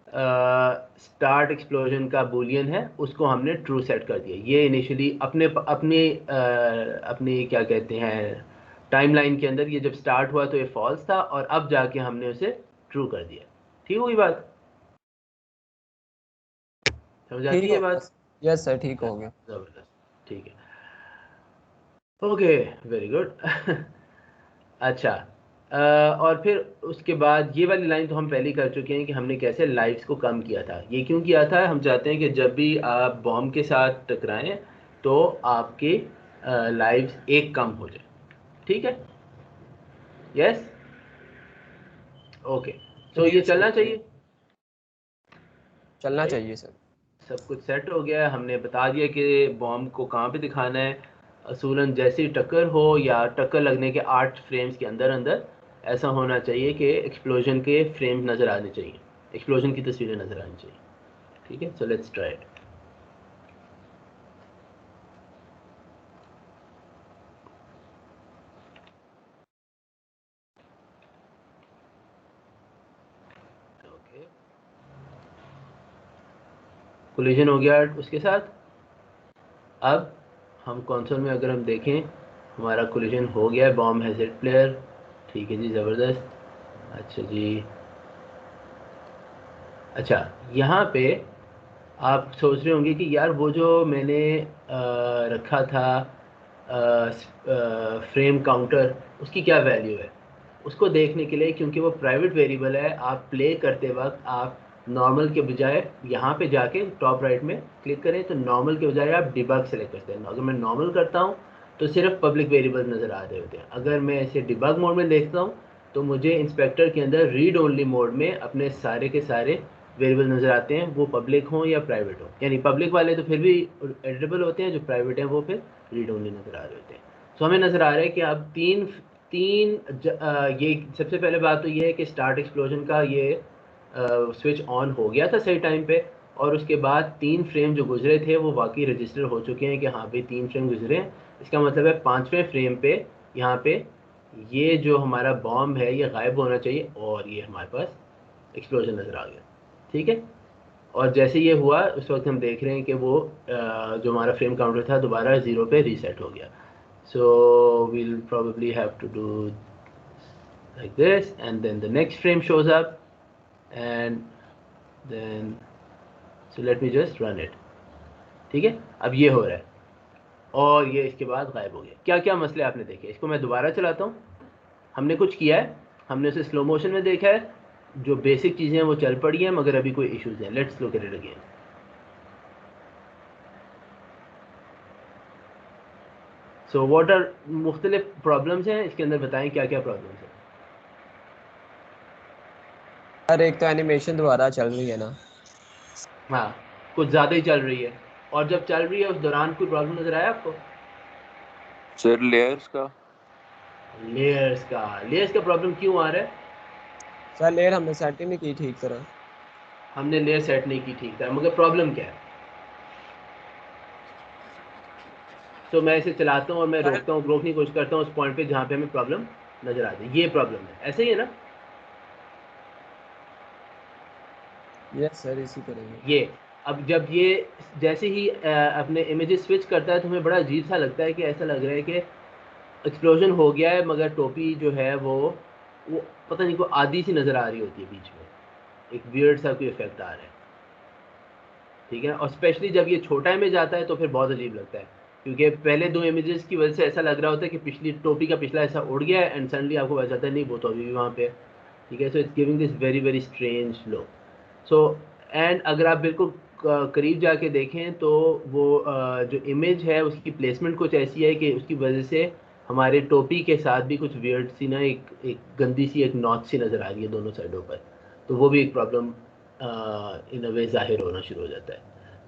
स्टार्ट एक्सप्लोजन का बूलियन है उसको हमने ट्रू सेट कर दिया। ये इनिशियली अपने क्या कहते हैं टाइमलाइन के अंदर ये जब स्टार्ट हुआ तो ये फॉल्स था, और अब जाके हमने उसे ट्रू कर दिया। ठीक हुई बात? समझ आती है बात? यस सर, ठीक हो गया। जबरदस्त, ठीक है, ओके, वेरी गुड। अच्छा, और फिर उसके बाद ये वाली लाइन तो हम पहले ही कर चुके हैं कि हमने कैसे लाइव्स को कम किया था। ये क्यों किया था? हम चाहते हैं कि जब भी आप बॉम्ब के साथ टकराएं तो आपके लाइव्स एक कम हो जाए। ठीक है, यस, ओके, तो ये चलना चाहिए, चलना चाहिए सर। सब कुछ सेट हो गया है। हमने बता दिया कि बॉम्ब को कहाँ पे दिखाना है। असूलन जैसे ही टक्कर हो या टक्कर लगने के 8 फ्रेम्स के अंदर अंदर ऐसा होना चाहिए कि एक्सप्लोजन के फ्रेम्स नज़र आने चाहिए, एक्सप्लोजन की तस्वीरें नज़र आनी चाहिए। ठीक है, so let's try it. Collision हो गया उसके साथ। अब हम कंसोल में अगर हम देखें हमारा कोलिजन हो गया है, बॉम्ब हैज हिट प्लेयर। ठीक है जी, ज़बरदस्त। अच्छा जी, अच्छा, यहाँ पे आप सोच रहे होंगे कि यार वो जो मैंने रखा था फ्रेम काउंटर उसकी क्या वैल्यू है। उसको देखने के लिए, क्योंकि वो प्राइवेट वेरिएबल है, आप प्ले करते वक्त आप नॉर्मल के बजाय यहाँ पे जाके टॉप राइट में क्लिक करें तो नॉर्मल के बजाय आप डिबग सेलेक्ट करते हैं। अगर मैं नॉर्मल करता हूँ तो सिर्फ पब्लिक वेरिएबल नज़र आ रहे होते हैं। अगर मैं इसे डिबग मोड में देखता हूँ तो मुझे इंस्पेक्टर के अंदर रीड ओनली मोड में अपने सारे के सारे वेरिएबल नज़र आते हैं, वो पब्लिक हों या प्राइवेट हों। यानी पब्लिक वाले तो फिर भी एडिटेबल होते हैं, जो प्राइवेट हैं वो फिर रीड ओनली नज़र आ रहे होते हैं। सो हमें नज़र आ रहा है कि अब ये सबसे पहले बात तो ये है कि स्टार्ट एक्सप्लोजन का ये स्विच ऑन हो गया था सही टाइम पे, और उसके बाद 3 फ्रेम जो गुजरे थे वो वाकई रजिस्टर हो चुके हैं कि हाँ भाई 3 फ्रेम गुजरे हैं। इसका मतलब है 5वें फ्रेम पे यहाँ पे ये जो हमारा बॉम्ब है ये गायब होना चाहिए और ये हमारे पास एक्सप्लोजन नज़र आ गया। ठीक है, और जैसे ये हुआ उस वक्त हम देख रहे हैं कि वो जो हमारा फ्रेम काउंटर था दोबारा 0 पे रीसेट हो गया। So we'll probably have to do like this, and then the next frame shows up, and then so let me just run it. ठीक है, अब ये हो रहा है, और ये इसके बाद गायब हो गया। क्या क्या मसले आपने देखे? इसको मैं दोबारा चलाता हूँ। हमने कुछ किया है, हमने उसे स्लो मोशन में देखा है, जो बेसिक चीज़ें हैं वो चल पड़ी हैं, मगर अभी कोई इश्यूज हैं। Let's look at it again. So what are मुख्तलिफ प्रॉब्लम्स हैं इसके अंदर, बताएं क्या क्या प्रॉब्लम्स हैं। सर एक तो एनिमेशन दोबारा चल रही है ना। हाँ, कुछ ज़्यादा ही चल रही है। और जब चल रही है उस दौरान कोई प्रॉब्लम नज़र आया आपको? सर लेयर्स का लेयर्स का प्रॉब्लम क्यों आ रहा है? सर लेयर हमने सेट ही नहीं की ठीक तरह। हमने लेयर सेट नहीं की ठीक है, मगर प्रॉब्लम क्या है? तो मैं इसे चलाता हूँ और मैं रोकता हूँ, रोकने की कोशिश करता हूँ उस पॉइंट पे जहाँ पे हमें प्रॉब्लम नज़र आती है। ये प्रॉब्लम है, ऐसे ही है ना? यस सर इसी तरह है। ये अब जब ये जैसे ही अपने इमेजेस स्विच करता है तो हमें बड़ा अजीब सा लगता है कि ऐसा लग रहा है कि एक्सप्लोजन हो गया है, मगर टोपी जो है वो पता नहीं, कोई आधी सी नज़र आ रही होती है बीच में, एक वियर्ड सा कोई इफेक्ट आ रहा है। ठीक है, और स्पेशली जब ये छोटा इमेज आता है तो फिर बहुत अजीब लगता है, क्योंकि पहले दो इमेजेस की वजह से ऐसा लग रहा होता है कि पिछली टोपी का पिछला हिस्सा उड़ गया है, एंड सडनली आपको पता चलता है नहीं, वो तो अभी भी वहाँ पे है। ठीक है, so it's giving this very very strange look. So and अगर आप बिल्कुल करीब जाके देखें तो वो जो इमेज है उसकी प्लेसमेंट कुछ ऐसी है कि उसकी वजह से हमारे टोपी के साथ भी कुछ वियर्ड सी ना, एक गंदी सी एक नॉच सी नज़र आ रही है दोनों साइडों पर। तो वो भी एक प्रॉब्लम इन अ वे ज़ाहिर होना शुरू हो जाता है।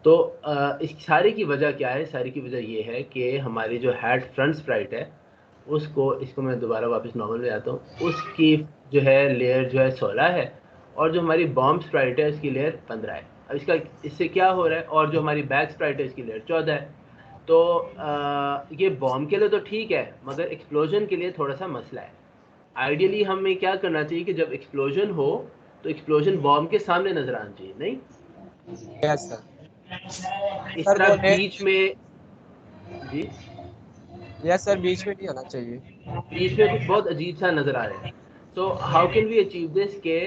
तो इस सारे की वजह क्या है? सारी की वजह ये है कि हमारी जो हैड फ्रंट स्प्राइट है उसको, इसको मैं दोबारा वापस नॉर्मल में आता हूँ, उसकी जो है लेयर जो है 16 है, और जो हमारी बॉम्ब स्प्राइट है उसकी लेयर 15 है। अब इसका इससे क्या हो रहा है? और जो हमारी बैक स्प्राइट है इसकी लेयर 14 है। तो ये बॉम्ब के लिए तो ठीक है, मगर एक्सप्लोजन के लिए थोड़ा सा मसला है। आइडियली हमें क्या करना चाहिए कि जब एक्सप्लोजन हो तो एक्सप्लोजन बॉम्ब के सामने नजर आना चाहिए, नहीं यस सर। इस सर वो तरह बीच में। जी, यस सर बीच में नहीं आना चाहिए। बीच में कुछ बहुत अजीब सा नजर आ रहा है। So how can we achieve this के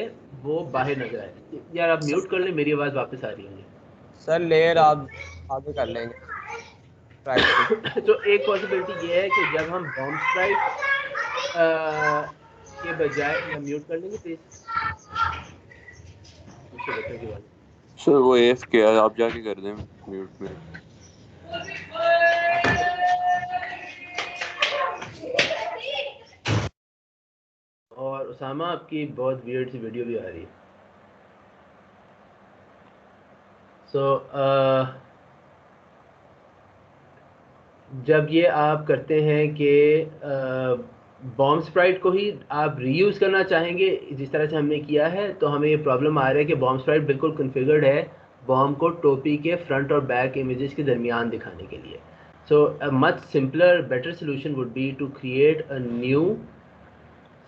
वो बाहर नजर आए? यार आप म्यूट कर लें, मेरी आवाज़ वापस आ रही है सर लेयर आप आगे कर लेंगे राइट की। मुझे। तो एक पॉसिबिलिटी ये है कि जब हम बॉम्ब स्प्राइट के बजाय, या म्यूट कर लेंगे प्लीज, मुझसे बच्चों की आवाज़। सर वो एफ क्या है, आप जाके कर दें म्यूट में। और उसामा आपकी बहुत वियर्ड सी वीडियो भी आ रही है। सो जब ये आप करते हैं कि बॉम्ब स्प्राइट को ही आप रीयूज़ करना चाहेंगे जिस तरह से हमने किया है, तो हमें ये प्रॉब्लम आ रहा है कि बॉम्ब स्प्राइट बिल्कुल कन्फिगर्ड है बॉम्ब को टोपी के फ्रंट और बैक इमेजेस के दरमियान दिखाने के लिए। So a much simpler better solution would be to create a new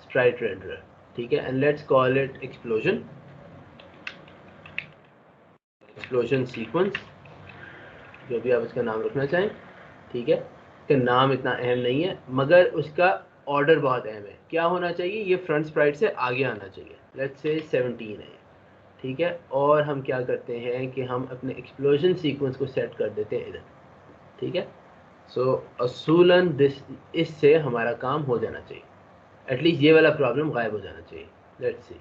sprite render. ठीक है, and let's call it explosion sequence, जो भी आप इसका नाम रखना चाहें। ठीक है, इसका नाम इतना अहम नहीं है, मगर उसका ऑर्डर बहुत अहम है। क्या होना चाहिए? ये फ्रंट स्प्राइट से आगे आना चाहिए। लेट्स से 17 है। ठीक है, और हम क्या करते हैं कि हम अपने एक्सप्लोजन सीक्वेंस को सेट कर देते हैं इधर। ठीक है, सो असूलन दिस, इससे हमारा काम हो जाना चाहिए, एटलीस्ट ये वाला प्रॉब्लम गायब हो जाना चाहिए। Let's see.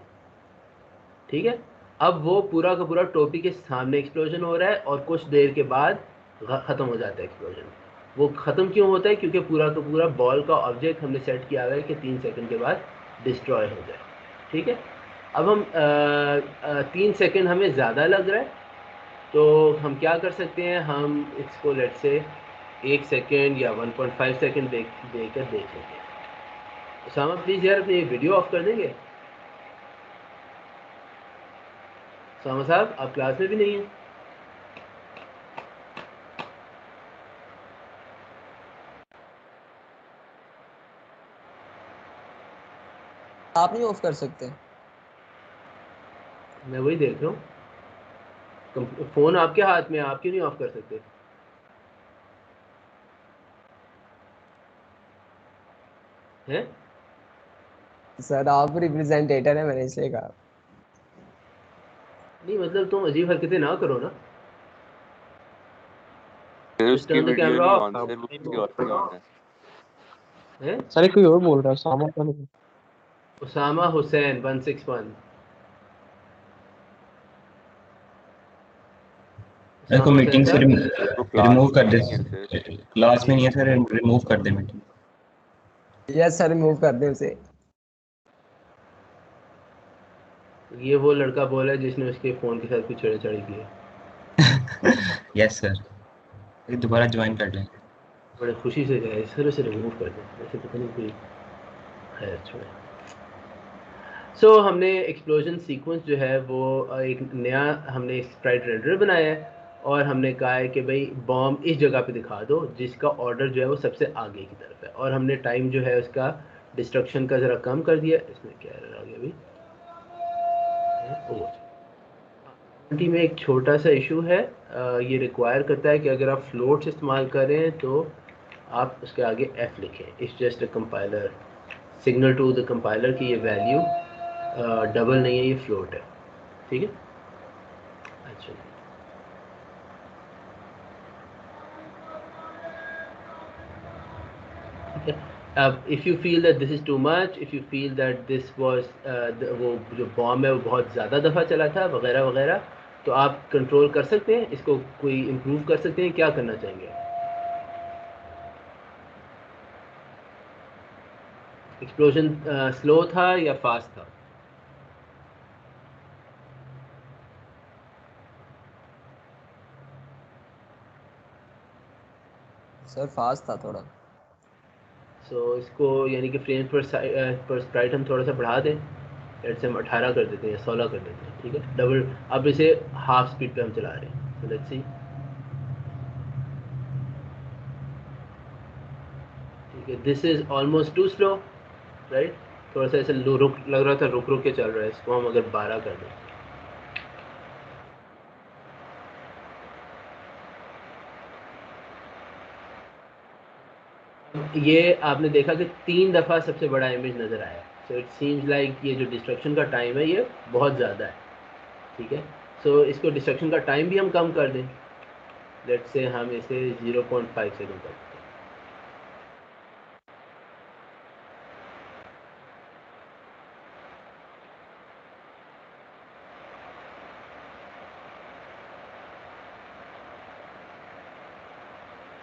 ठीक है, अब वो पूरा का पूरा टोपी के सामने एक्सप्लोजन हो रहा है और कुछ देर के बाद ख़त्म हो जाता है एक्सप्लोजन। वो ख़त्म क्यों होता है? क्योंकि पूरा का पूरा बॉल का ऑब्जेक्ट हमने सेट किया हुआ है कि 3 सेकंड के बाद डिस्ट्रॉय हो जाए। ठीक है, अब हम 3 सेकंड हमें ज़्यादा लग रहा है, तो हम क्या कर सकते हैं? हम इसको लेट से 1 सेकंड या 1.5 सेकंड देकर देख लेते हैं। उसामा प्लीज़ यार अपनी वीडियो ऑफ कर देंगे? उसामा साहब आप क्लास में भी नहीं हैं। आप नहीं ऑफ कर सकते? मैं वही देख रहा हूँ, फ़ोन आपके हाथ में, आप क्यों नहीं ऑफ कर सकते? हैं? सर आप रिप्रेजेंटेटर है मैंने इसलिए कहा। नहीं मतलब तुम अजीब हरकतें ना करो ना। फिर उसकी टर्न द वीडियो कैमरा नहीं ऑफ ऑन, सिर्फ उसकी ऑन है। है सारे कोई और बोल रहा है, सामा का नहीं। उसामा हुसैन 161। इसको उसामा मीटिंग से हुसैन साहब वो क्लास रिमूव कर में दे, नहीं है सर। क्लास में नहीं है सर, रिमूव कर दे मीटिंग। यस सर, रिमूव कर दे उसे। ये वो लड़का बोला है जिसने उसके फ़ोन के साथ कुछ छेड़छाड़ी की है। यस सर, ये दोबारा ज्वाइन कर लें। बड़े खुशी से गए सर, उसे रिमूव कर दें, वैसे पता नहीं कोई खैर छोड़े। सो हमने एक्सप्लोजन सीक्वेंस जो है वो एक नया हमने स्प्राइट रेंडर बनाया है और हमने कहा है कि भाई बॉम्ब इस जगह पे दिखा दो जिसका ऑर्डर जो है वो सबसे आगे की तरफ है, और हमने टाइम जो है उसका डिस्ट्रक्शन का ज़रा कम कर दिया। इसमें क्या एरर आ गया अभी, टी में एक छोटा सा इशू है, ये रिक्वायर करता है कि अगर आप फ्लोट्स इस्तेमाल करें तो आप उसके आगे एफ लिखें। It's just a compiler signal to the compiler की ये वैल्यू डबल नहीं है, ये फ्लोट है, ठीक है। अच्छा, ठीक है। अब if you feel that this is too much, if you feel that this was वो जो बॉम्ब है वो बहुत ज़्यादा दफ़ा चला था वगैरह वगैरह, तो आप कंट्रोल कर सकते हैं इसको, कोई इम्प्रूव कर सकते हैं, क्या करना चाहेंगे? एक्सप्लोजन स्लो था या फास्ट था? सर फास्ट था थोड़ा। सो इसको यानी कि फ्रेम्स पर स्प्राइट हम थोड़ा सा बढ़ा दें, लेट्स से हम 18 कर देते हैं या 16 कर देते हैं, ठीक है। डबल, अब इसे हाफ स्पीड पे हम चला रहे हैं, सो लेट्स सी, ठीक है। This is almost two slow, right. थोड़ा सा ऐसे रुक लग रहा था, रुक रुक के चल रहा है। इसको हम अगर 12 कर दें, ये आपने देखा कि 3 दफ़ा सबसे बड़ा इमेज नज़र आया। सो इट सीम्स लाइक ये जो डिस्ट्रक्शन का टाइम है ये बहुत ज़्यादा है, ठीक है। सो इसको डिस्ट्रक्शन का टाइम भी हम कम कर दें, लेट्स से हम इसे 0.5 सेकंड कर दें।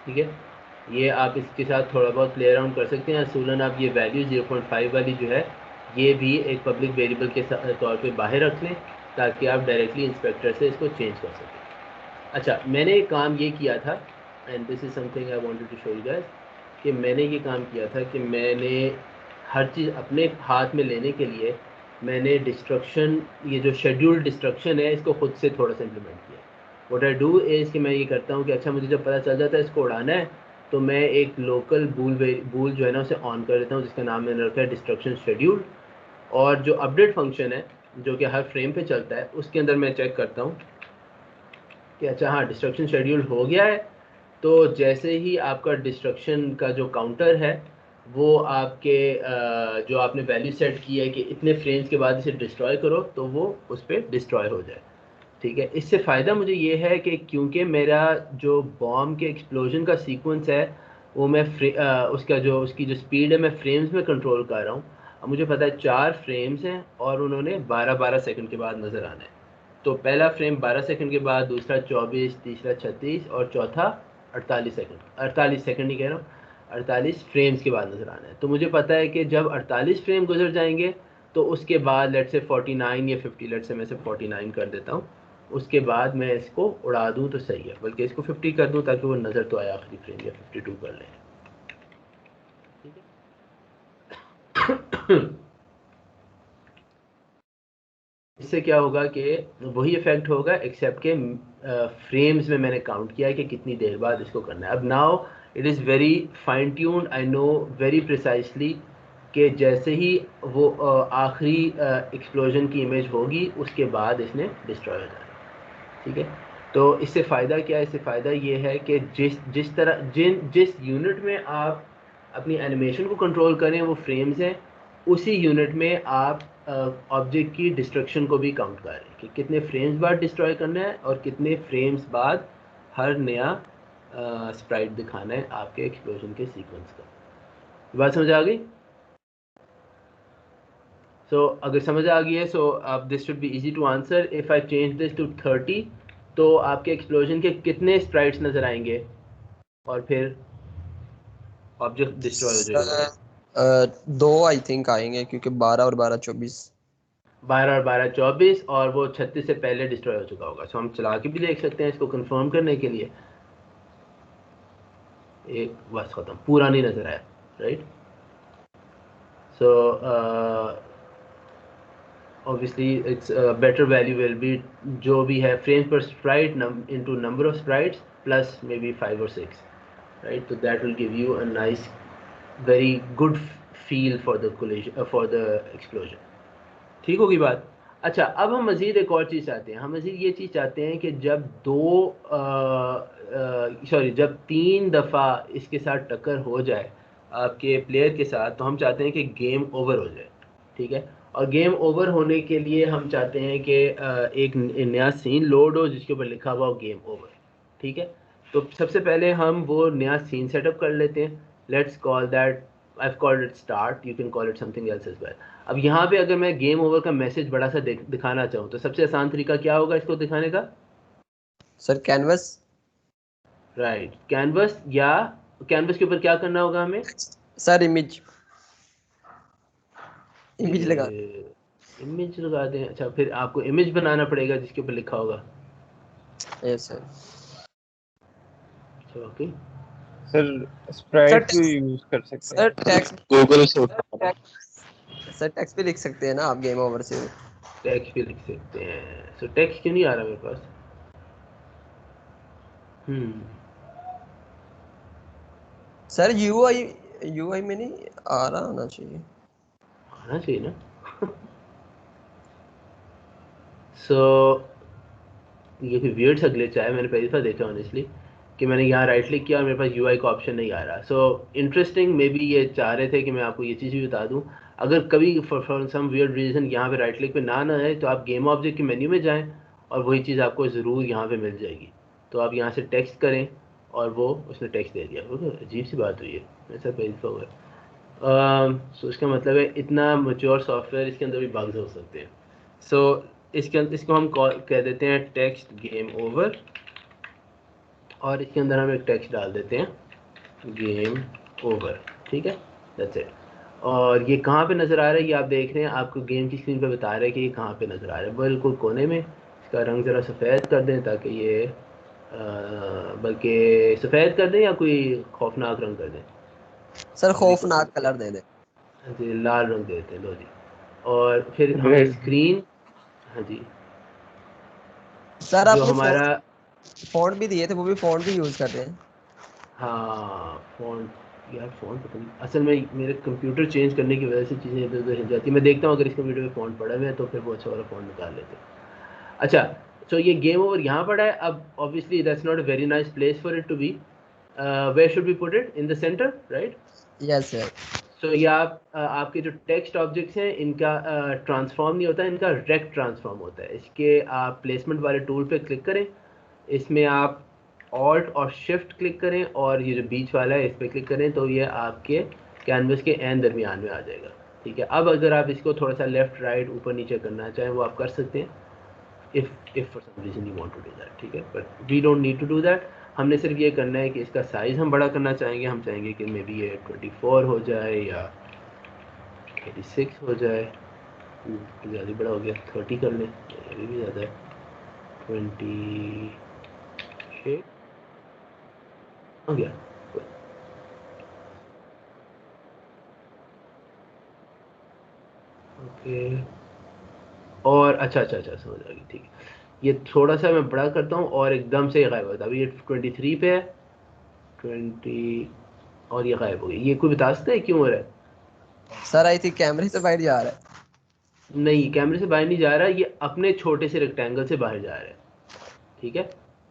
ठीक है, ये आप इसके साथ थोड़ा बहुत प्ले अराउंड कर सकते हैं। असूलन आप ये वैल्यू 0.5 वाली जो है ये भी एक पब्लिक वेरिएबल के तौर पे बाहर रख लें ताकि आप डायरेक्टली इंस्पेक्टर से इसको चेंज कर सकें। अच्छा, मैंने एक काम ये किया था, and this is something I wanted to show you guys, कि मैंने ये काम किया था कि मैंने हर चीज़ अपने हाथ में लेने के लिए मैंने डिस्ट्रक्शन, ये जो शेड्यूल डिस्ट्रक्शन है इसको खुद से थोड़ा सा इम्प्लीमेंट किया। व्हाट आई डू इज़ कि मैं ये करता हूँ कि अच्छा मुझे जब पता चल जाता है इसको उड़ाना है तो मैं एक लोकल बूल जो है ना उसे ऑन कर देता हूँ, जिसका नाम मैंने रखा है डिस्ट्रक्शन शेड्यूल। और जो अपडेट फंक्शन है जो कि हर फ्रेम पे चलता है उसके अंदर मैं चेक करता हूँ कि अच्छा हाँ डिस्ट्रक्शन शेड्यूल हो गया है। तो जैसे ही आपका डिस्ट्रक्शन का जो काउंटर है वो आपके जो आपने वैल्यू सेट की है कि इतने फ्रेम्स के बाद इसे डिस्ट्रॉय करो तो वो उस पर डिस्ट्रॉय हो जाए, ठीक है। इससे फ़ायदा मुझे ये है कि क्योंकि मेरा जो बॉम्ब के एक्सप्लोजन का सीक्वेंस है वो मैं उसकी जो स्पीड है मैं फ्रेम्स में कंट्रोल कर रहा हूँ। अब मुझे पता है 4 फ्रेम्स हैं और उन्होंने 12-12 सेकंड के बाद नज़र आना है। तो पहला फ्रेम 12 सेकंड के बाद, दूसरा 24, तीसरा 36 और चौथा 48 सेकंड, 48 सेकंड ही कह रहा हूँ, 48 फ्रेम्स के बाद नज़र आना है। तो मुझे पता है कि जब 48 फ्रेम गुजर जाएंगे तो उसके बाद लेट से 49 या 50, लेट से मैं इसे 49 कर देता हूँ, उसके बाद मैं इसको उड़ा दूँ तो सही है, बल्कि इसको 50 कर दूँ ताकि वो नज़र तो आए आखिरी फ्रेम, या 52 कर लें, ठीक है। इससे क्या होगा कि वही इफेक्ट होगा एक्सेप्ट के फ्रेम्स में मैंने काउंट किया है कि कितनी देर बाद इसको करना है। अब now it is very fine tuned, I know very precisely कि जैसे ही वो आखिरी एक्सप्लोजन की इमेज होगी उसके बाद इसने डिस्ट्रॉय हो जाना, ठीक है। तो इससे फ़ायदा क्या है? इससे फ़ायदा ये है कि जिस यूनिट में आप अपनी एनिमेशन को कंट्रोल करें वो फ्रेम्स हैं, उसी यूनिट में आप ऑब्जेक्ट की डिस्ट्रक्शन को भी काउंट करें कि कितने फ्रेम्स बाद डिस्ट्रॉय करना है और कितने फ्रेम्स बाद हर नया स्प्राइट दिखाना है आपके एक्सप्लोजन के सीक्वेंस का। बात समझ आ गई? सो अगर समझ आ गई है सो अब this should be easy to answer. If I change this to 30 तो आपके एक्सप्लोजन के कितने स्प्राइट्स नज़र आएंगे और फिर ऑब्जेक्ट डिस्ट्रॉय हो जाएगा? 2 आई थिंक आएंगे क्योंकि 12 और 12 24। 12 और 12 24 और वो 36 से पहले डिस्ट्रॉय हो चुका होगा। सो हम चला के भी देख सकते हैं इसको कंफर्म करने के लिए। एक बस ख़त्म, पूरा नहीं नज़र आया, right? So obviously it's better value will be जो भी है frames per sprite into number of sprites plus maybe 5 or 6, right? So that will give you a nice very good feel for the collision for the explosion. ठीक होगी बात? अच्छा, अब हम मज़ीद एक और चीज़ चाहते हैं। हम मज़ीद ये चीज़ चाहते हैं कि जब जब 3 दफ़ा इसके साथ टक्कर हो जाए आपके प्लेयर के साथ, तो हम चाहते हैं कि गेम ओवर हो जाए, ठीक है? और गेम ओवर होने के लिए हम चाहते हैं कि एक नया सीन लोड हो जिसके ऊपर लिखा हुआ हो गेम ओवर, ठीक है? तो सबसे पहले हम वो नया सीन सेटअप कर लेते हैं। Let's call that, I've called it start, you can call it something else as well. अब यहाँ पे अगर मैं गेम ओवर का मैसेज बड़ा सा दिखाना चाहूँ तो सबसे आसान तरीका क्या होगा इसको दिखाने का? Sir canvas. Right, canvas. या कैनवस के ऊपर क्या करना होगा हमें? सर इमेज लगा इमेज लगा दें। अच्छा, फिर आपको इमेज बनाना पड़ेगा जिसके ऊपर लिखा होगा। Yes sir. Okay sir Sprite भी यूज कर सकते हैं सर टेक्स्ट गूगल से सर टेक्स्ट पे लिख सकते हैं ना आप गेम ओवर से? टेक्स्ट पे लिख सकते हैं। सो टेक्स्ट क्यों नहीं आ रहा मेरे पास? सर यूआई में नहीं आ रहा, होना चाहिए। आना चाहिए ना। सो ये कोई वियर्ड सा ग्लिच आया, मैंने पहली बार देखा ऑनेस्टली कि मैंने यहाँ राइट क्लिक किया और मेरे पास यूआई का ऑप्शन नहीं आ रहा। सो इंटरेस्टिंग, मे बी ये चाह रहे थे कि मैं आपको ये चीज़ भी बता दूँ। अगर कभी फॉर सम वियर्ड रीज़न यहाँ पे राइट क्लिक पे ना आए तो आप गेम ऑब्जेक्ट के मेन्यू में जाएं और वही चीज़ आपको ज़रूर यहाँ पे मिल जाएगी। तो आप यहाँ से टेक्स्ट करें और वो उसने टेक्स्ट दे दिया। अजीब सी बात हुई है, ऐसा पहली बार हुआ है। सो इसका मतलब है इतना मैच्योर सॉफ्टवेयर, इसके अंदर भी बग्स हो सकते हैं। सो इसको हम कह देते हैं टेक्स्ट गेम ओवर और इसके अंदर हम एक टेक्स्ट डाल देते हैं गेम ओवर, ठीक है? That's it. और ये कहाँ पे नज़र आ रहा है ये आप देख रहे हैं, आपको गेम की स्क्रीन पे बता रहा है कि ये कहाँ पे नज़र आ रहा है। बिल्कुल कोने में। इसका रंग ज़रा सफ़ेद कर दें ताकि ये बल्कि सफ़ेद कर दें या कोई खौफनाक रंग कर दें? सर खौफनाक कलर दे दें। जी, लाल रंग देते हैं, लो जी। और फिर हमें स्क्रीन, हाँ जी सर जो आपने हमारा फ़ॉन्ट भी दिए थे वो भी फ़ॉन्ट भी यूज़ कर रहे हैं? हाँ फ़ॉन्ट, यार फ़ॉन्ट पता नहीं, असल में मेरे कंप्यूटर चेंज करने की वजह से चीज़ें इधर उधर हिल जाती हैं। मैं देखता हूँ अगर इस कंप्यूटर पे फ़ॉन्ट पड़ा हुआ है तो फिर वो अच्छा वाला फ़ॉन्ट निकाल लेते हैं। अच्छा, सो ये गेम ओवर यहाँ पड़ा है। अब obviously that's not a very nice place for it to be. Where should we put it? In the centre, right? Yes sir. So ये आपके जो टेक्स्ट ऑब्जेक्ट्स हैं इनका ट्रांसफॉर्म नहीं होता, इनका रेक्ट ट्रांसफॉर्म होता है। इसके आप प्लेसमेंट वाले टूल पे क्लिक करें, इसमें आप ऑल्ट और शिफ्ट क्लिक करें और ये जो बीच वाला है इस पर क्लिक करें तो ये आपके कैनवस के एंड दरमियान में आ जाएगा, ठीक है? अब अगर आप इसको थोड़ा सा लेफ्ट राइट ऊपर नीचे करना चाहें वो आप कर सकते हैं if for some reason you want to do that, ठीक है? but we don't need to do that। हमने सिर्फ ये करना है कि इसका साइज़ हम बड़ा करना चाहेंगे। हम चाहेंगे कि मे बी ये 24 हो जाए या 36 हो जाए। ज़्यादा बड़ा हो गया, 30 कर लें, अभी भी ज़्यादा है। 28 हो गया। ओके, और अच्छा समझ आ गई, ठीक है। ये थोड़ा सा मैं बड़ा करता हूँ और एकदम से गायब होता है। अभी ये 23 पे है, 20 और ये गायब हो गई। ये कोई बता सकता है क्यों हो रहा है? सर आई थिंक कैमरे से बाहर जा रहा है। नहीं, कैमरे से बाहर नहीं जा रहा, ये अपने छोटे से रेक्टेंगल से बाहर जा रहा है, ठीक है?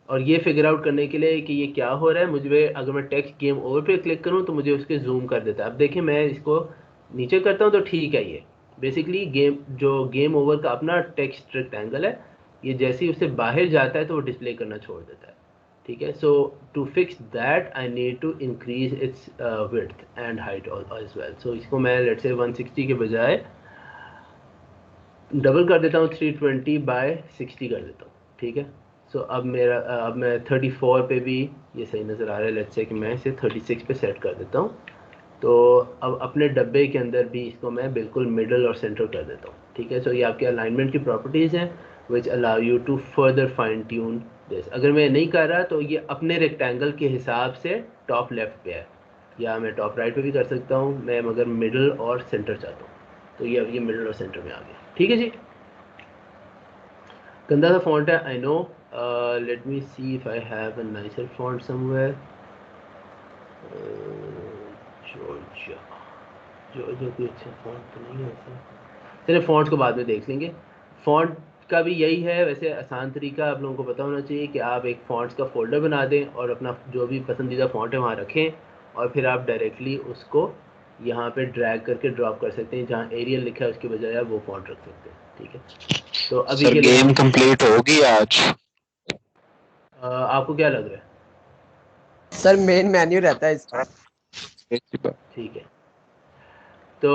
और ये फिगर आउट करने के लिए कि ये क्या हो रहा है, मुझे अगर मैं टेक्स्ट गेम ओवर पे क्लिक करूँ तो मुझे उसके जूम कर देता है। अब देखिए मैं इसको नीचे करता हूँ तो ठीक है। ये बेसिकली गेम ओवर का अपना टेक्स्ट रेक्टेंगल है, ये जैसे ही उससे बाहर जाता है तो वो डिस्प्ले करना छोड़ देता है। ठीक है. So to fix that I need to increase its width and height as well. So इसको मैं लेट्स से 160 के बजाय डबल कर देता हूँ, 320 बाय 60 कर देता हूँ. ठीक है. सो अब मैं 34 पे भी ये सही नज़र आ रहा है. लेट्स से कि मैं इसे 36 पे सेट कर देता हूँ. तो अब अपने डब्बे के अंदर भी इसको मैं बिल्कुल मिडल और सेंटर कर देता हूँ. ठीक है. सो ये आपके अलाइनमेंट की प्रॉपर्टीज़ हैं which allow you to further fine tune this. अगर मैं नहीं कर रहा तो ये अपने रेक्टेंगल के हिसाब से टॉप लेफ्ट पे है, या मैं टॉप राइट पे भी कर सकता हूँ. मैं मगर मिडल और सेंटर चाहता हूँ, तो ये अब ये मिडल और सेंटर में आ गया. ठीक है जी. गंदा सा फॉन्ट है, I know. Let me see if I have a nicer font somewhere. जो कोई अच्छा फॉन्ट तो नहीं है ऐसा. चलिए फॉन्ट्स को बाद में देख लेंगे. फॉन्ट का भी यही है वैसे आसान तरीका आप लोगों को पता होना चाहिए कि आप एक फॉन्ट्स का फोल्डर बना दें और अपना जो भी पसंदीदा फॉन्ट है वहाँ रखें, और फिर आप डायरेक्टली उसको यहाँ पे ड्रैग करके ड्रॉप कर सकते हैं. जहाँ एरियल लिखा है उसके बजाय आप वो फॉन्ट रख सकते हैं. ठीक है. तो अभी सर के लिए गेम कंप्लीट होगी आज? आपको क्या लग रहा है? सर मेन मेन्यू रहता है इसका. ठीक है. तो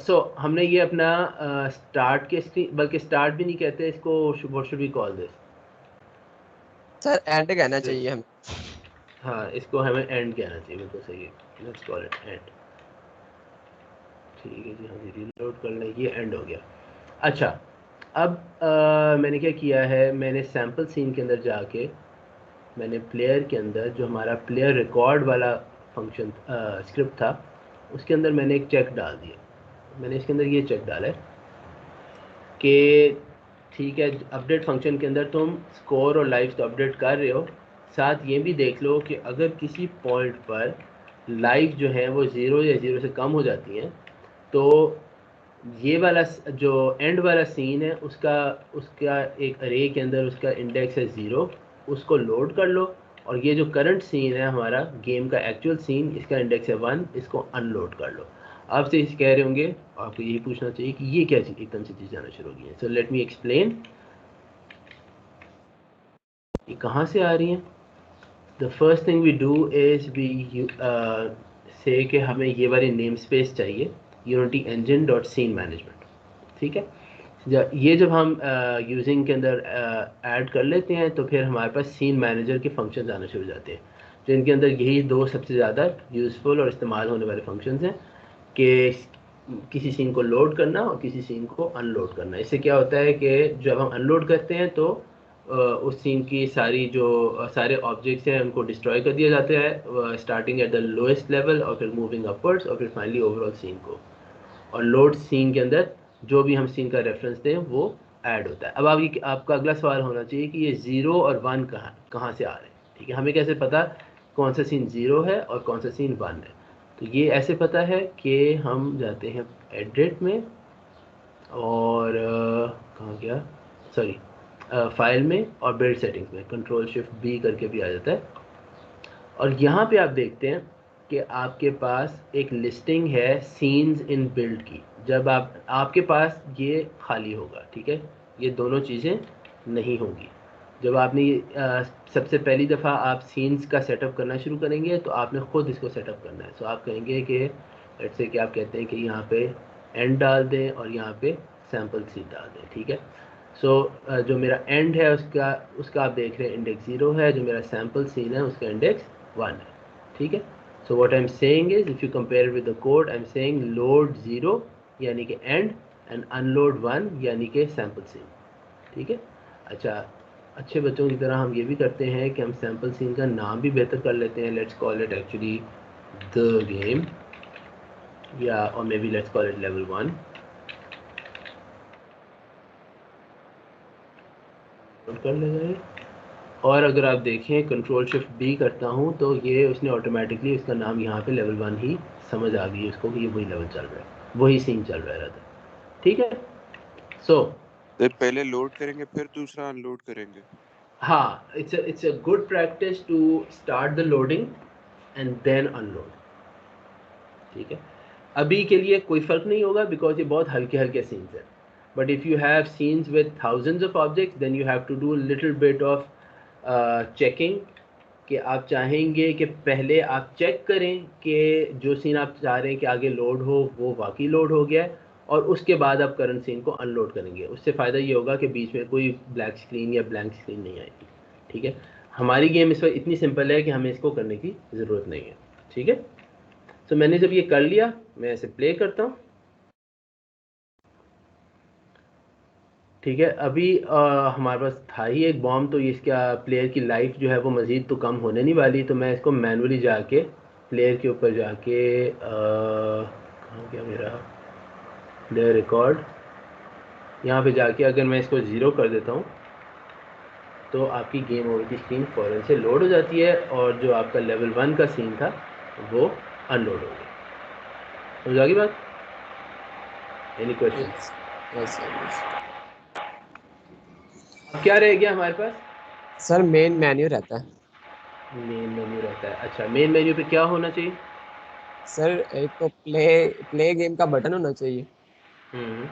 सो हमने ये अपना स्टार्ट के स्क्रीन, बल्कि स्टार्ट भी नहीं कहते इसको, what should we call this? Sir and कहना चाहिए हमें. हाँ, इसको हमें एंड कहना चाहिए. बिल्कुल सही है. Let's call it and. ठीक है जी. हम रीलोड कर लें. ये एंड हो गया. अच्छा, अब मैंने क्या किया है, मैंने सैम्पल सीन के अंदर जाके मैंने प्लेयर के अंदर जो हमारा प्लेयर रिकॉर्ड वाला फंक्शन स्क्रिप्ट था उसके अंदर मैंने एक चेक डाल दिया. मैंने इसके अंदर ये चेक डाला है कि ठीक है, अपडेट फंक्शन के अंदर तुम स्कोर और लाइव्स तो अपडेट कर रहे हो, साथ ये भी देख लो कि अगर किसी पॉइंट पर लाइव जो है वो 0 या 0 से कम हो जाती हैं तो ये वाला जो एंड वाला सीन है उसका एक अरे के अंदर उसका इंडेक्स है 0, उसको लोड कर लो. और ये जो करंट सीन है हमारा गेम का एक्चुअल सीन, इसका इंडेक्स है 1, इसको अनलोड कर लो. आपसे इस कह रहे होंगे, आपको यही पूछना चाहिए कि ये क्या चीज़ एकदम से चीज़ जाना शुरू हो गई है. So let me explain. ये कहाँ से आ रही हैं? The first thing we do is we say कि हमें ये वाली नेम स्पेस चाहिए, Unity engine dot scene management. ठीक है. ये जब हम यूजिंग के अंदर ऐड कर लेते हैं तो फिर हमारे पास सीन मैनेजर के फंक्शंस आना शुरू हो जाते हैं, जिनके अंदर यही दो सबसे ज़्यादा यूज़फुल और इस्तेमाल होने वाले फंक्शंस हैं कि किसी सीन को लोड करना और किसी सीन को अनलोड करना. इससे क्या होता है कि जब हम अनलोड करते हैं तो उस सीन की सारे ऑब्जेक्ट्स हैं उनको डिस्ट्रॉय कर दिया जाता है, starting at the lowest level और फिर मूविंग अपवर्ड्स और फिर फाइनली ओवरऑल सीन को. और लोड सीन के अंदर जो भी हम सीन का रेफरेंस दें वो ऐड होता है. अब आपका अगला सवाल होना चाहिए कि ये 0 और 1 कहाँ से आ रहे हैं. ठीक है. हमें कैसे पता कौन सा सीन 0 है और कौन सा सीन 1 है? तो ये ऐसे पता है कि हम जाते हैं एडिट में और कहाँ गया, सॉरी फाइल में और बिल्ड सेटिंग्स में कंट्रोल शिफ्ट बी करके भी आ जाता है. और यहाँ पे आप देखते हैं कि आपके पास एक लिस्टिंग है सीन्स इन बिल्ड की. जब आपके पास ये खाली होगा, ठीक है, ये दोनों चीज़ें नहीं होंगी. जब आपने सबसे पहली दफ़ा आप सीन्स का सेटअप करना शुरू करेंगे तो आपने ख़ुद इसको सेटअप करना है. सो आप कहेंगे कि लेट्स से कि आप कहते हैं कि यहाँ पे एंड डाल दें और यहाँ पे सैम्पल सीन डाल दें. ठीक है. सो जो मेरा एंड है उसका आप देख रहे हैं इंडेक्स 0 है, जो मेरा सैम्पल सीन है उसका इंडेक्स 1 है. ठीक है. So what I'm saying is, if you compare it with the code, I'm saying load 0 यानी कि end and unload 1 यानी कि sample scene. ठीक है. अच्छा, अच्छे बच्चों की तरह हम ये भी करते हैं कि हम sample scene का नाम भी बेहतर कर लेते हैं. Let's call it actually the game, या or maybe let's call it level 1. कर लेगा ये. और अगर आप देखें कंट्रोल शिफ्ट बी करता हूँ तो ये उसने ऑटोमेटिकली उसका नाम यहाँ पे लेवल 1 ही समझ आ गई उसको कि ये वही लेवल चल रहा है, वही सीन चल रहा है. ठीक है. सो पहले लोड करेंगे फिर दूसरा अनलोड करेंगे. हाँ, it's a good practice to start the loading and then unload. ठीक है. अभी के लिए कोई फ़र्क नहीं होगा बिकॉज ये बहुत हल्के हल्के सीन्स हैं. But if you have scenes with thousands of objects then you have to do little bit of checking कि आप चाहेंगे कि पहले आप चेक करें कि जो सीन आप चाह रहे हैं कि आगे लोड हो वो वाकई लोड हो गया है, और उसके बाद आप करंट सीन को अनलोड करेंगे। उससे फ़ायदा ये होगा कि बीच में कोई ब्लैक स्क्रीन या ब्लैंक स्क्रीन नहीं आएगी। ठीक है, हमारी गेम इस वक्त इतनी सिंपल है कि हमें इसको करने की ज़रूरत नहीं है। ठीक है, तो मैंने जब ये कर लिया, मैं इसे प्ले करता हूँ। ठीक है, अभी हमारे पास था ही एक बॉम्ब, तो इसका प्लेयर की लाइफ जो है वो मज़ीद तो कम होने नहीं वाली। तो मैं इसको मैनुअली जाके प्लेयर के ऊपर जाके कहाँ गया मेरा प्लेयर रिकॉर्ड, यहाँ पे जाके अगर मैं इसको 0 कर देता हूँ तो आपकी गेम ओवर की स्क्रीन फ़ौरन से लोड हो जाती है, और जो आपका लेवल 1 का सीन था वो अनलोड हो गया। समझ आ गई बात? Any question? Yes sir. अब क्या रह गया हमारे पास? सर मेन मेन्यू रहता है। मेन मेन्यू रहता है। अच्छा, मेन मेन्यू पे क्या होना चाहिए? सर एक तो प्ले गेम का बटन होना चाहिए, हम्म,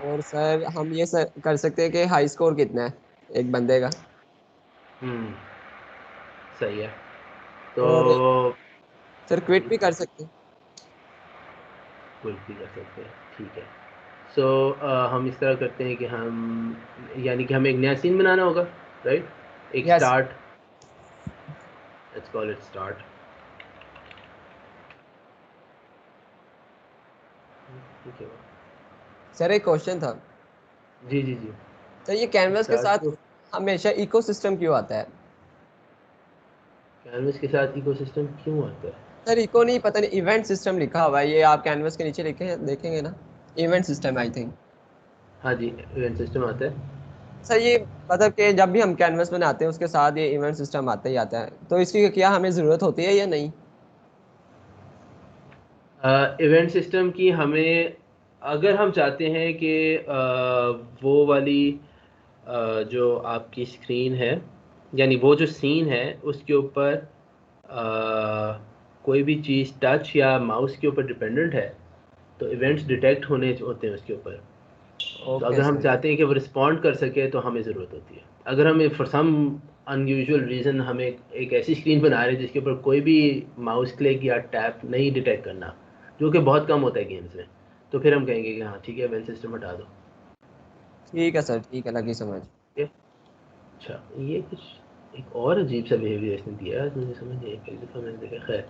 और सर हम ये सर कर सकते हैं कि हाई स्कोर कितना है एक बंदे का, सही है। तो और सर क्विट भी कर सकते हैं। क्विट भी कर सकते हैं। ठीक है, सो हम इस तरह करते हैं कि हम, यानी कि हमें एक नया सीन बनाना होगा, राइट? एक yes start, let's call it start. ठीक है, सर एक क्वेश्चन था। जी जी जी। सर ये कैनवस के स्टार्ट साथ को हमेशा इकोसिस्टम क्यों आता है? कैनवस के साथ इकोसिस्टम क्यों आता है? सर इको नहीं, पता नहीं, इवेंट सिस्टम लिखा हुआ है, ये आप कैनवस के नीचे लिखे देखेंगे ना, इवेंट सिस्टम आई थिंक। हाँ जी, इवेंट सिस्टम आता है। सर ये मतलब कि जब भी हम कैनवस बनाते हैं उसके साथ ये इवेंट सिस्टम आता ही आता है, तो इसकी क्या हमें ज़रूरत होती है या नहीं? इवेंट सिस्टम की हमें, अगर हम चाहते हैं कि वो वाली जो आपकी स्क्रीन है, यानी वो जो सीन है उसके ऊपर कोई भी चीज़ टच या माउस के ऊपर डिपेंडेंट है, तो इवेंट्स डिटेक्ट होने होते हैं उसके ऊपर। तो ओके अगर हम सर। चाहते हैं कि वो रिस्पॉन्ड कर सके तो हमें ज़रूरत होती है। अगर हमें फॉर सम अनयूजुअल रीज़न हमें एक ऐसी स्क्रीन बना रहे हैं जिसके ऊपर कोई भी माउस क्लिक या टैप नहीं डिटेक्ट करना, जो कि बहुत कम होता है गेम्स में, तो फिर हम कहेंगे कि हाँ ठीक है, इवेंट सिस्टम हटा दो। ठीक है सर, ठीक है, लगी समझ। ठीक है? अच्छा, ये कुछ एक और अजीब सा बिहेवियर इसने दिया है, मुझे समझ नहीं, पहली दफ़ा मैंने देखा। खैर,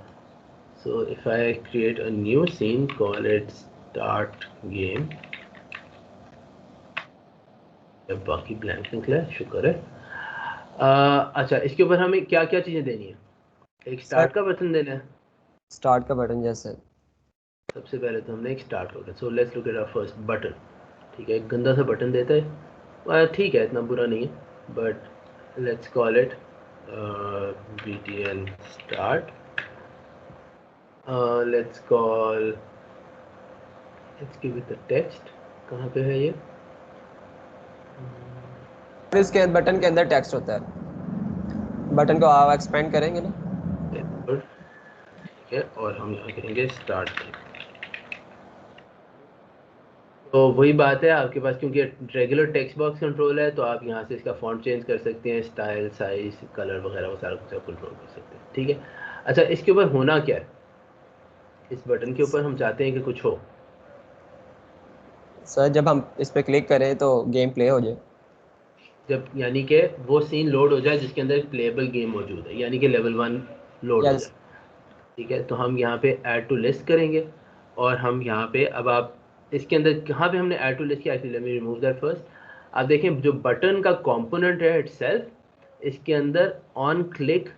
so if I create a new scene, call it start game, बाकी ब्लैंक निकला है, शुक्र है। अच्छा, इसके ऊपर हमें क्या क्या चीज़ें देनी है? एक सर स्टार्ट का बटन देना है। स्टार्ट का बटन, जैसे सबसे पहले तो हमने एक स्टार्ट होगा, so let's look at our first button. ठीक है, एक गंदा सा बटन देता है, ठीक है, इतना बुरा नहीं है, but let's call it btn start। Let's call, let's give it the text. कहाँ पे है ये? इसके बटन के अंदर टेक्स्ट होता है, बटन को आप एक्सपेंड करेंगे ना। गुड, ठीक है, और हम यहाँ करेंगे स्टार्ट। तो वही बात है आपके पास, क्योंकि रेगुलर टेक्स्ट बॉक्स कंट्रोल है, तो आप यहाँ से इसका फॉन्ट चेंज कर सकते हैं, स्टाइल, साइज, कलर वगैरह वो सारा कुछ आप कंट्रोल कर सकते हैं। ठीक है, अच्छा, इसके ऊपर होना क्या है? इस बटन के ऊपर हम चाहते हैं कि कुछ हो। सर जब हम इस पे क्लिक करें तो गेम प्ले हो जाए। जब, यानी कि वो सीन लोड हो जाए जिसके अंदर एक प्लेएबल गेम मौजूद है, यानी कि लेवल 1 लोड हो यस। जाए। ठीक है, तो हम यहाँ पे ऐड टू लिस्ट करेंगे, और हम यहाँ पे, अब आप इसके अंदर कहाँ पे हमने ऐड टू लिस्ट किया, let me remove that first. आप देखें जो बटन का कंपोनेंट है इटसेल्फ, इसके अंदर ऑन क्लिक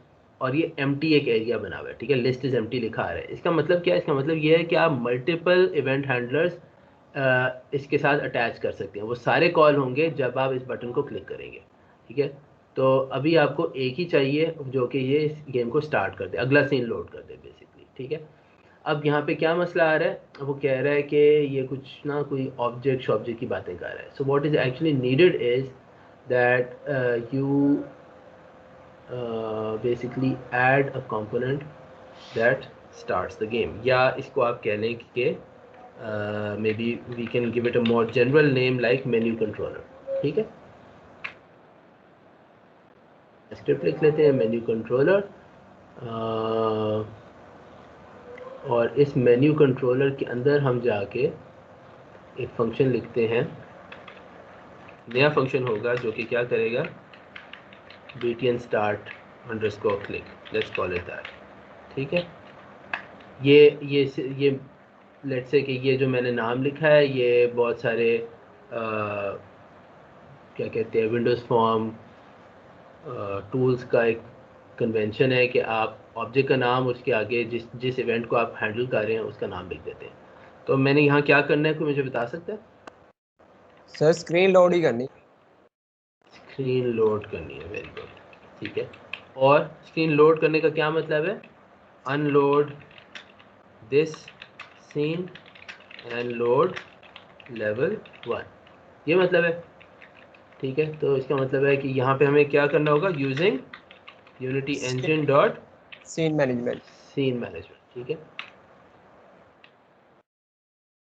और ये एम्प्टी एक एरिया बना हुआ है। ठीक है, लिस्ट इज एम्प्टी लिखा आ रहा है। इसका मतलब क्या है? इसका मतलब ये है कि आप मल्टीपल इवेंट हैंडलर्स इसके साथ अटैच कर सकते हैं, वो सारे कॉल होंगे जब आप इस बटन को क्लिक करेंगे। ठीक है, तो अभी आपको एक ही चाहिए जो कि ये इस गेम को स्टार्ट कर दे, अगला सीन लोड कर दे बेसिकली। ठीक है, अब यहाँ पे क्या मसला आ रहा है? वो कह रहा है कि ये कुछ ना कोई ऑब्जेक्ट की बातें कर रहा है। So what is actually needed is that you basically add a component that starts the game, या इसको आप कह लें कि maybe we can give it a more general name like menu controller. ठीक है, स्क्रिप्ट लिख लेते हैं मेन्यू कंट्रोलर, और इस मेन्यू कंट्रोलर के अंदर हम जाके एक फंक्शन लिखते हैं, नया फंक्शन होगा जो कि क्या करेगा, btn start underscore click, let's call it that। ठीक है, ये लेट्स से कि ये जो मैंने नाम लिखा है ये बहुत सारे क्या कहते हैं विंडोज़ फॉर्म टूल्स का एक कन्वेंशन है कि आप ऑब्जेक्ट का नाम उसके आगे जिस इवेंट को आप हैंडल कर रहे हैं उसका नाम लिख देते हैं। तो मैंने यहाँ क्या करना है, कोई मुझे बता सकता है? सर स्क्रीन लोड ही करनी, स्क्रीन लोड करनी है, वेरी गुड, ठीक है। और स्क्रीन लोड करने का क्या मतलब है, unload this scene and load level 1, ये मतलब है, ठीक है। तो इसका मतलब है कि यहाँ पे हमें क्या करना होगा, using Unity engine dot scene management, ठीक है।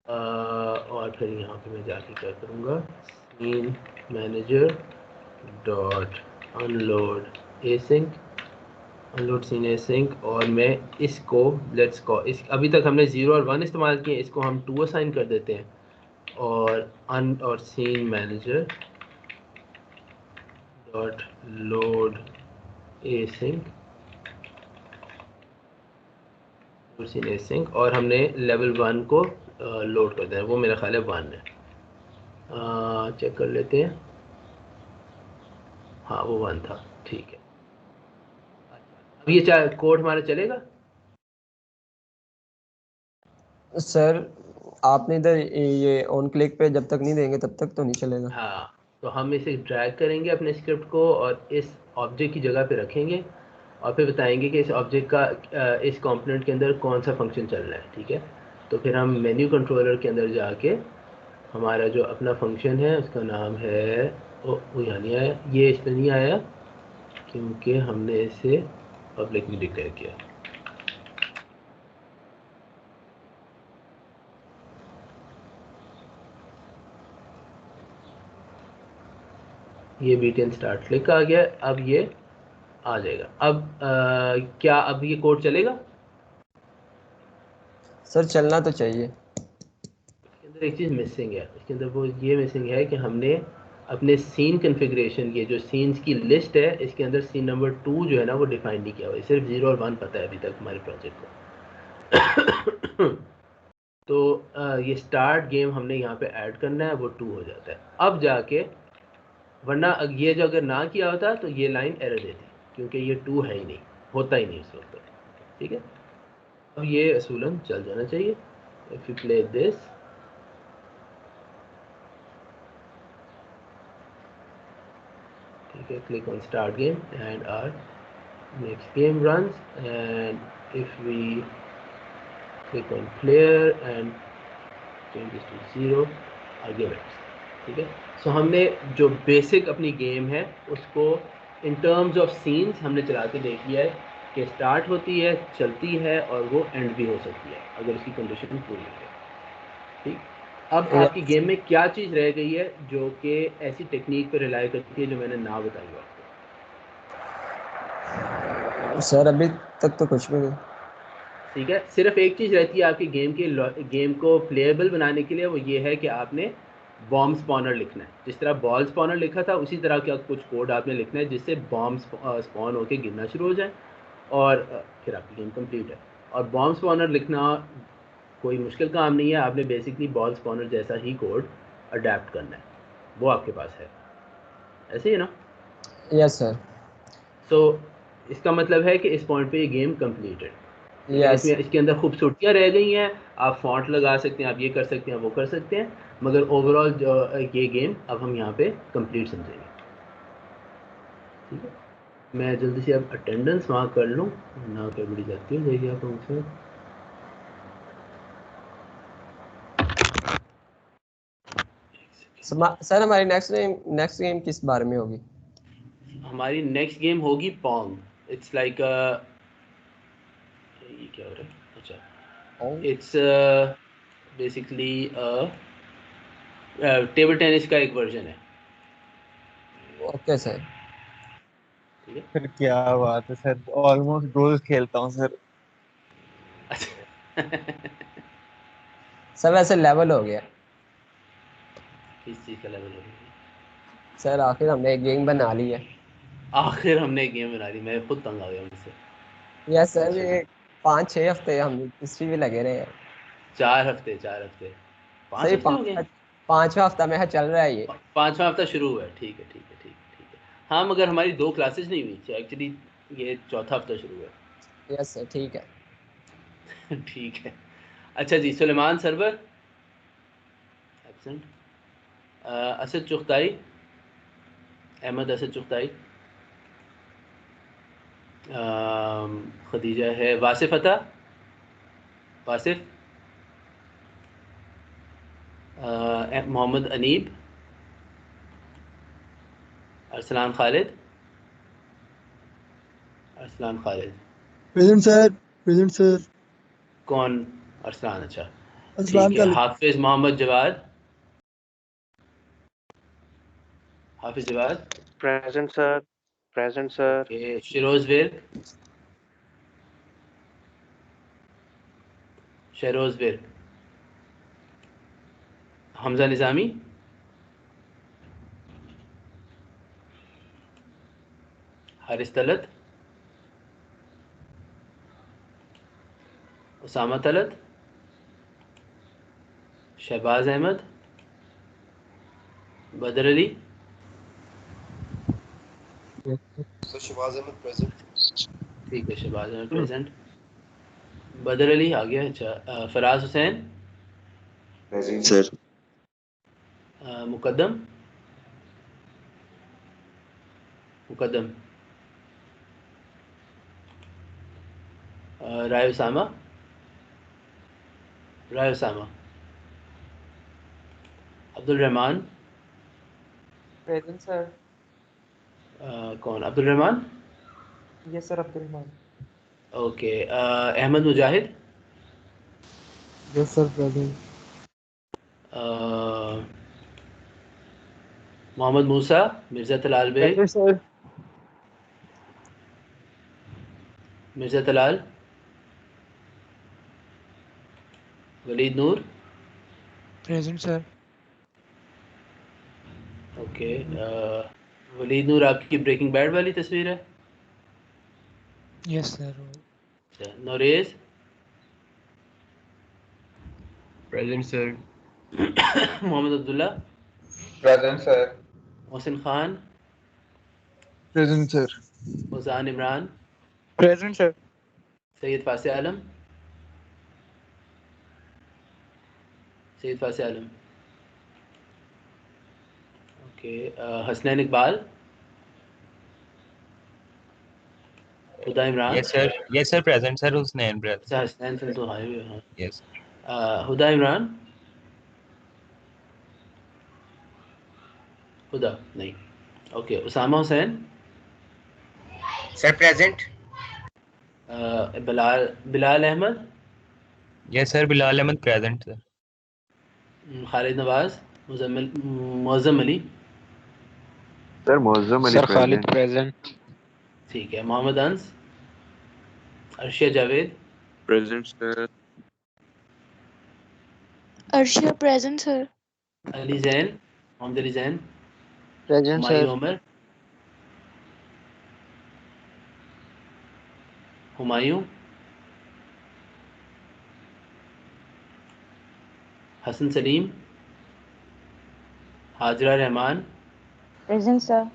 और फिर यहाँ पे मैं जाके क्या करूँगा, scene manager dot unload async, unload scene async, और मैं इसको लेट्स को इस अभी तक हमने 0 और 1 इस्तेमाल किए, इसको हम 2 असाइन कर देते हैं, और scene manager dot load async scene async, और हमने लेवल 1 को लोड कर देना, वो मेरा ख्याल है 1 है, चेक कर लेते हैं, हाँ वो 1 था, ठीक है। अब ये कोड हमारा चलेगा? सर आपने इधर ये ऑन क्लिक पे जब तक नहीं देंगे तब तक तो नहीं चलेगा। हाँ, तो हम इसे ड्रैग करेंगे अपने स्क्रिप्ट को और इस ऑब्जेक्ट की जगह पे रखेंगे, और फिर बताएंगे कि इस ऑब्जेक्ट का इस कंपोनेंट के अंदर कौन सा फंक्शन चल रहा है, ठीक है। तो फिर हम मेन्यू कंट्रोलर के अंदर जाके हमारा जो अपना फंक्शन है उसका नाम है, वो यहाँ नहीं आया, ये इस पर नहीं आया क्योंकि हमने इसे पब्लिक में डिक्लेयर किया। ये btn start click आ गया, अब ये आ जाएगा। अब क्या अब ये कोड चलेगा? सर चलना तो चाहिए। इसके अंदर एक चीज़ मिसिंग है, इसके अंदर वो ये मिसिंग है कि हमने अपने सीन कन्फिग्रेशन, ये जो सीन्स की लिस्ट है इसके अंदर सीन नंबर 2 जो है ना वो डिफाइन नहीं किया हुआ है, सिर्फ 0 और 1 पता है अभी तक हमारे प्रोजेक्ट को। तो ये स्टार्ट गेम हमने यहाँ पे ऐड करना है, वो 2 हो जाता है अब जाके, वरना ये जो अगर ना किया होता तो ये लाइन एरर देती, क्योंकि ये 2 है ही नहीं, होता ही नहीं इस वक्त, ठीक है। अब ये असूलन चल जाना चाहिए। इफ यू प्ले दिस, ठीक है, click on start game and our next game runs, and if we click on player and change this to 0, आगे बैठ, ठीक है। सो हमने जो बेसिक अपनी गेम है उसको इन टर्म्स ऑफ सीन्स हमने चला के देख लिया है कि स्टार्ट होती है, चलती है, और वो एंड भी हो सकती है अगर उसकी कंडीशन पूरी है, ठीक। अब आपकी गेम में क्या चीज़ रह गई है जो कि ऐसी टेक्निक पर रिलाई करती है जो मैंने ना बताई हो आपको? सर अभी तक तो कुछ भी नहीं। ठीक है, सिर्फ एक चीज़ रहती है आपकी गेम को प्लेएबल बनाने के लिए, वो ये है कि आपने बॉम्ब स्पॉनर लिखना है। जिस तरह बॉल स्पॉनर लिखा था उसी तरह का कुछ कोड आपने लिखना है जिससे बॉम्ब स्पॉन होकर गिरना शुरू हो जाए, और फिर आपकी गेम कंप्लीट है। और बॉम्ब स्पॉनर लिखना कोई मुश्किल काम नहीं है, आपने बेसिकली बॉल स्पॉनर जैसा ही कोड अडेप्ट करना है, वो आपके पास है, ऐसे ही ना? Yes sir. सो इसका मतलब है कि इस पॉइंट पे ये गेम कंप्लीटेड। यस इसमें इसके अंदर खूबसूरतियाँ रह गई हैं, आप फॉन्ट लगा सकते हैं, आप ये कर सकते हैं, वो कर सकते हैं, मगर ओवरऑल ये गेम अब हम यहाँ पे कंप्लीट समझेंगे, ठीक है। मैं जल्दी से अब अटेंडेंस वहाँ कर लूँ, ना कर बड़ी जाती हो जाएगी आप हमसे। सर हमारी नेक्स्ट गेम किस बारे में होगी? हमारी नेक्स्ट गेम होगी पोंग। इट्स लाइक ये क्या हो रहा है, अच्छा, इट्स बेसिकली टेबल टेनिस का एक वर्जन है। Okay sir. ठीक है। सर क्या बात है सर, ऑलमोस्ट रोज खेलता हूँ सर। सर वैसे लेवल हो गया किस चीज़ का लेवल हो गया? सर, आखिर हमने एक गेम बना ली है। आखिर हमने एक गेम बना ली, मैं खुद तंग आ गया मुझसे। यस सर, अच्छा ये 5-6 हफ्ते हम हिस्ट्री भी लगे रहे हैं। 4 हफ्ते 5 सही हफ्ते हो गए। 5वां हफ्ता में चल रहा है ये। 5वां हफ्ता शुरू हुआ है, ठीक है ठीक है ठीक है ठीक है। हाँ मगर हमारी 2 क्लासेस नहीं हुई थी एक्चुअली, ये चौथा हफ्ता शुरू हुआ यस सर, ठीक है। है। ठीक है। अच्छा जी, सुलेमान सरवर एब्सेंट, असद चुगताई, अहमद असद चुगताई, खदीजा है, Wasif Ata, Wasif, Mohammad Aneeb, Arsalan Khalid, Arsalan Khalid. Present sir, present sir. कौन? अरसलान, अच्छा असलान ठीक है। Khalid. Hafiz Mohammad Jawad, Hafiz Jawad, present sir, present sir. Okay. Shiroz Virk, Shahroz Virk, Hamza Nizami, Haris Talat, Usama Talat, Shahbaz Ahmed, Badar Ali, sir Shahbaz Ahmed present. ठीक है शहबाज अहमद प्रेजेंट, बदर अली आ गया। अच्छा, Faraz Hussain, present sir. Muqaddam, Muqaddam, Rai Usama, Rai Usama, Abdul Rehman, present sir. कौन? Abdul Rehman, yes sir, Abdul Rehman. Okay. Ahmed Mujahid, yes sir, present. Mohammad Musa, Mirza Talal Baig, present sir. Mirza Talal, Waleed Noor, present sir. Okay. Waleed Noor आपकी ब्रेकिंग बैड वाली तस्वीर है? Yes sir. अच्छा, Noraiz, present sir. Mohammad Abdullah, present sir. Mohsin Khan, present sir. Fauzan Imran, present sir. Syed Fase Alam, Syed Fase Alam, okay. Hasnain Iqbal, Huda Imran, yes sir present sir, Husnain brother. अच्छा हसनैन फिर तो high हुए, हाँ। यस हुदा इमरान, हुदा नहीं, okay. Usama Hussain, sir present. Bilal, Bilal Ahmed, yes sir Bilal Ahmed present sir. Khalid Nawaz, Muzammil, Moazzam Ali, sir Moazzam Ali sir Khalid present. Present. ठीक है। Mohammad Anas, Arshia Javed, present sir. Arshia present sir. Ali Zain, Mohammad Ali Zain, present Humayun sir. Umar, Humayun, Hasan Saleem, Hajra Rehman, present sir.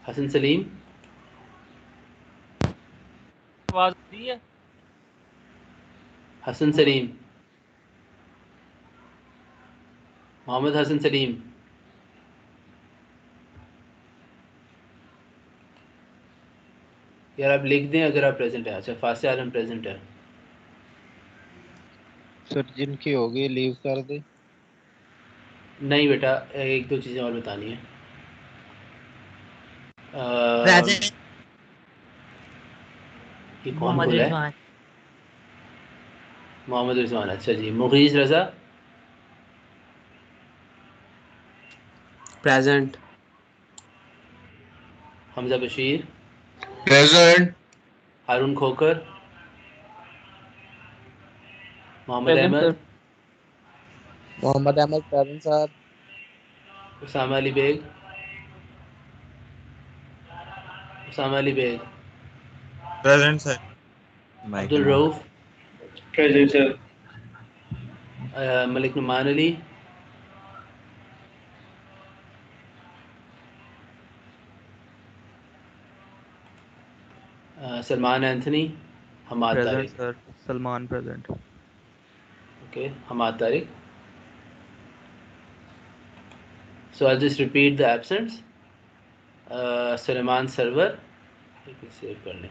Hasan Saleem, आवाज आ रही है? हसन सलीम, मोहम्मद हसन सलीम, यार आप लिख दें अगर आप प्रेजेंट हैं। अच्छा, फासे आलम प्रेजेंट है। सर जिनकी होगी लीव कर दे। नहीं बेटा, एक दो चीज़ें और बतानी है। प्रेजेंट ये कौन मोहम्मद बोला है? रिजवान। मोहम्मद रिजवान, अच्छा जी। Mugheez Raza, present. Hamza Bashir, present. Haroon Khokhar, Mohammad present Ahmed, sir. Mohammad Ahmed present sir. Usama Ali Baig, Usama Ali Baig, present sir. Mike Abdul on. Rauf, present sir. Malik Noman Ali, Salman Anthony, Hammad present Tariq. Sir. Salman present. Okay, Hammad Tariq. So I'll just repeat the absents. Suleman Sarwar, save कर लें।